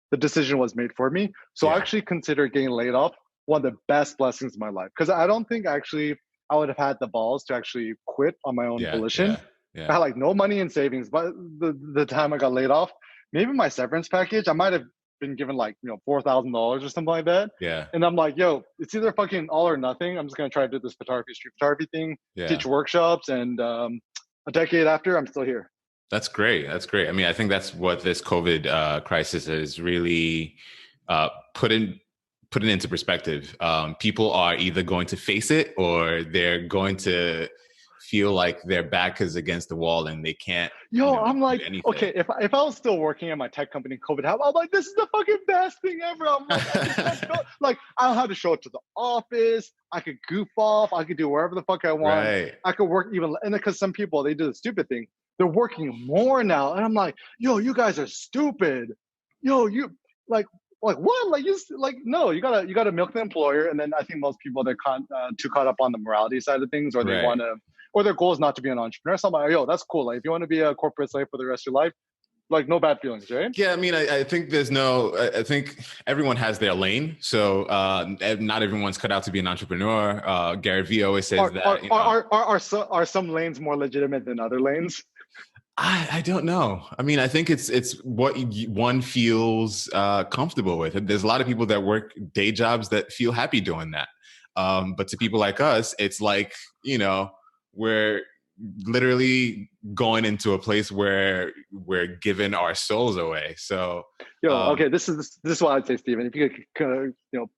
the decision was made for me. So I actually consider getting laid off one of the best blessings of my life, because I don't think actually I would have had the balls to actually quit on my own volition. I had like no money in savings, but the time I got laid off, maybe my severance package, I might have been given like, $4,000 or something like that. Yeah. And I'm like, yo, it's either fucking all or nothing. I'm just going to try to do this street photography thing, teach workshops. And a decade after, I'm still here. That's great. That's great. I mean, I think that's what this COVID crisis is really putting into perspective. People are either going to face it or they're going to feel like their back is against the wall and they can't. I'm like, okay, if I was still working at my tech company, COVID happened, I'm like, this is the fucking best thing ever. I'm like, I don't have to show up to the office. I could goof off. I could do wherever the fuck I want. Right. I could work even, and because some people, they do the stupid thing. They're working more now. And I'm like, yo, you guys are stupid. Yo, you like what? No, you gotta milk the employer. And then I think most people, they're too caught up on the morality side of things, or they want to, or their goal is not to be an entrepreneur. So I'm like, yo, that's cool. Like if you want to be a corporate slave for the rest of your life, like no bad feelings, right? Yeah, I mean, I think I think everyone has their lane. So not everyone's cut out to be an entrepreneur. Gary Vee always says are some lanes more legitimate than other lanes? I don't know. I mean, I think it's what one feels comfortable with. There's a lot of people that work day jobs that feel happy doing that. But to people like us, it's like, we're literally going into a place where we're giving our souls away. So, Okay, this is what I'd say, Stephen. If you could,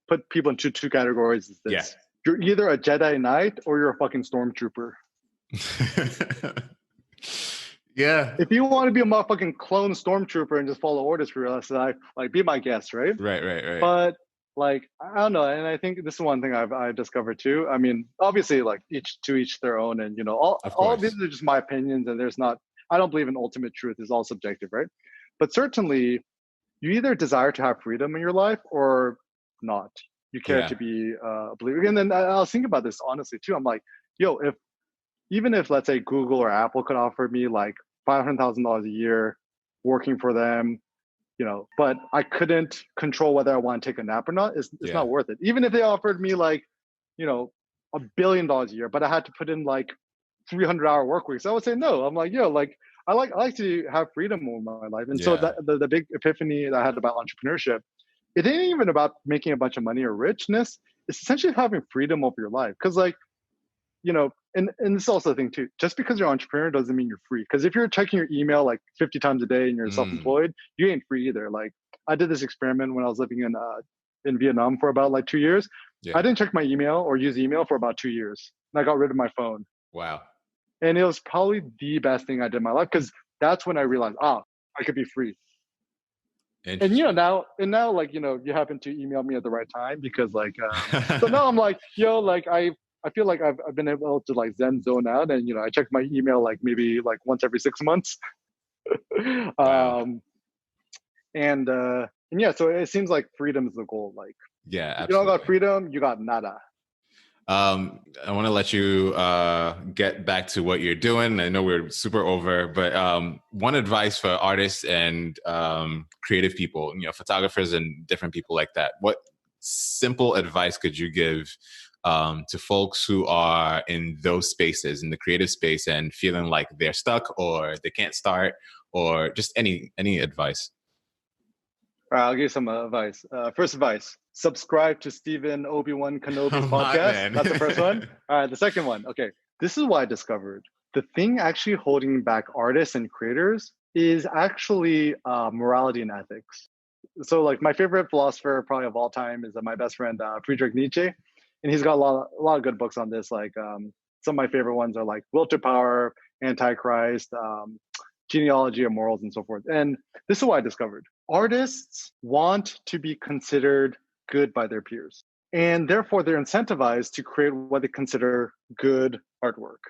put people into two categories, is this: you're either a Jedi Knight or you're a fucking stormtrooper. Yeah. If you want to be a motherfucking clone stormtrooper and just follow orders for your rest of life, like, be my guest, right? Right. But like, I don't know, and I think this is one thing I've discovered too. I mean, obviously, like, each their own, and all of these are just my opinions, and I don't believe in ultimate truth. It's all subjective, right? But certainly, you either desire to have freedom in your life or not. You care to be a believer. And then I was thinking about this honestly too. I'm like, even if let's say Google or Apple could offer me like $500,000 a year working for them, but I couldn't control whether I want to take a nap or not, it's not worth it. Even if they offered me like, $1 billion a year, but I had to put in like 300-hour work weeks, I would say no. I'm like, I like to have freedom in my life. And so the big epiphany that I had about entrepreneurship, it ain't even about making a bunch of money or richness. It's essentially having freedom over your life. Because like, and this is also the thing too, just because you're an entrepreneur doesn't mean you're free. Because if you're checking your email like 50 times a day and you're self-employed, you ain't free either. Like, I did this experiment when I was living in Vietnam for about like 2 years. I didn't check my email or use email for about 2 years. And I got rid of my phone. Wow. And it was probably the best thing I did in my life, because that's when I realized, I could be free. And now like, you happen to email me at the right time, because like, so now I'm like, like I feel like I've been able to like Zen zone out, and I check my email like maybe like once every 6 months. Wow. And so it seems like freedom is the goal. Like, absolutely. If you don't got freedom, you got nada. I want to let you get back to what you're doing. I know we're super over, but one advice for artists and creative people, photographers and different people like that. What simple advice could you give to folks who are in those spaces, in the creative space, and feeling like they're stuck or they can't start, or just any advice? All right, I'll give you some advice. First advice: subscribe to Stephen Obi-Wan Kenobi's podcast. That's the first one. All right, the second one. Okay, this is what I discovered. The thing actually holding back artists and creators is actually morality and ethics. So, like, my favorite philosopher probably of all time is my best friend Friedrich Nietzsche, and he's got a lot of good books on this. Like, some of my favorite ones are like Will to Power, Antichrist, Genealogy of Morals, and so forth. And this is what I discovered. Artists want to be considered good by their peers, and therefore they're incentivized to create what they consider good artwork.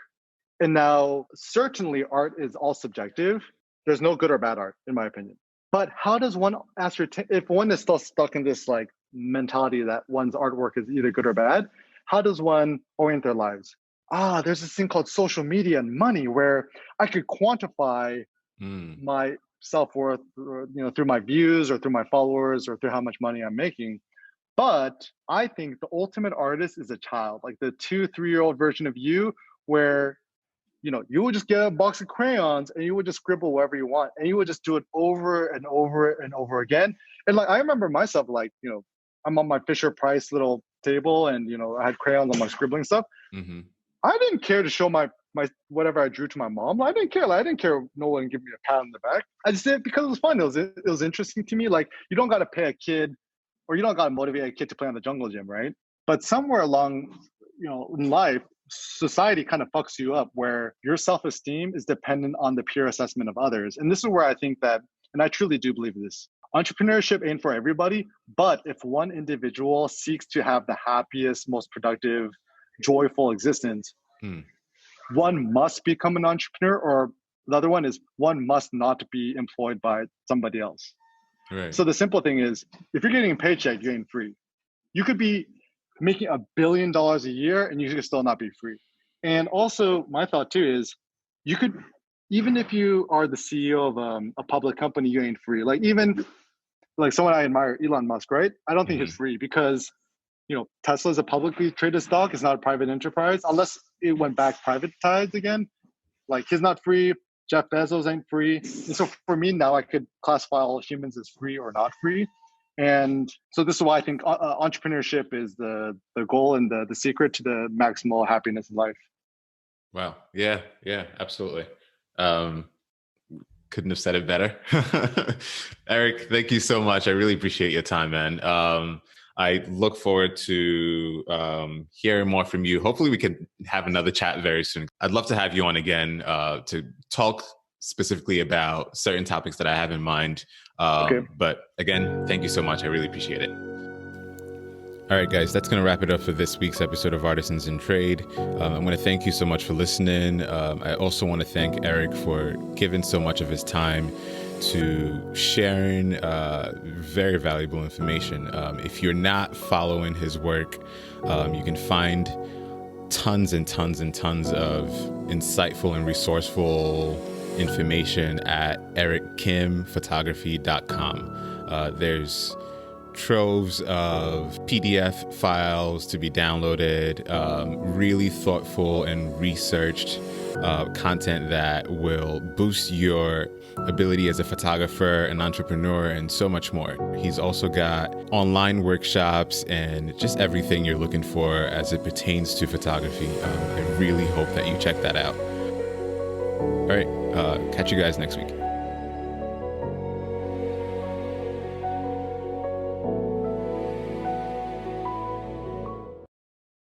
And now, certainly art is all subjective. There's no good or bad art, in my opinion. But how does one ascertain, if one is still stuck in this like mentality that one's artwork is either good or bad, how does one orient their lives? There's this thing called social media and money, where I could quantify my self-worth, through my views or through my followers or through how much money I'm making. But I think the ultimate artist is a child, like the 2-3-year-old version of you, where you would just get a box of crayons and you would just scribble wherever you want, and you would just do it over and over and over again. And like, I remember myself, like, I'm on my Fisher Price little table, and I had crayons on my scribbling stuff. Mm-hmm. I didn't care to show my whatever I drew to my mom. I didn't care. Like, I didn't care if no one give me a pat on the back. I just did it because it was fun. It was interesting to me. Like, you don't got to pay a kid, or you don't got to motivate a kid to play on the jungle gym, right? But somewhere along, in life, society kind of fucks you up, where your self-esteem is dependent on the peer assessment of others. And this is where I think that, and I truly do believe this, entrepreneurship ain't for everybody. But if one individual seeks to have the happiest, most productive, joyful existence, one must become an entrepreneur, or the other one is one must not be employed by somebody else. Right. So the simple thing is, if you're getting a paycheck, you ain't free. You could be making $1 billion a year and you could still not be free. And also, my thought too is, you could, even if you are the CEO of a public company, you ain't free. Like, even like someone I admire, Elon Musk, right? I don't think he's free, because Tesla is a publicly traded stock. It's not a private enterprise, unless it went back privatized again. Like, he's not free. Jeff Bezos ain't free. And so for me now, I could classify all humans as free or not free. And so this is why I think entrepreneurship is the goal and the secret to the maximal happiness in life. Wow. Yeah. Yeah. Absolutely. Um, couldn't have said it better. Eric, thank you so much. I really appreciate your time, man. I look forward to hearing more from you. Hopefully, we can have another chat very soon. I'd love to have you on again to talk specifically about certain topics that I have in mind. Okay. But again, thank you so much. I really appreciate it. All right, guys, that's going to wrap it up for this week's episode of Artisans in Trade. I want to thank you so much for listening. I also want to thank Eric for giving so much of his time to sharing very valuable information. If you're not following his work, you can find tons and tons and tons of insightful and resourceful information at erickimphotography.com. There's troves of PDF files to be downloaded, really thoughtful and researched content that will boost your ability as a photographer, an entrepreneur, and so much more. He's also got online workshops and just everything you're looking for as it pertains to photography. I really hope that you check that out. All right, catch you guys next week.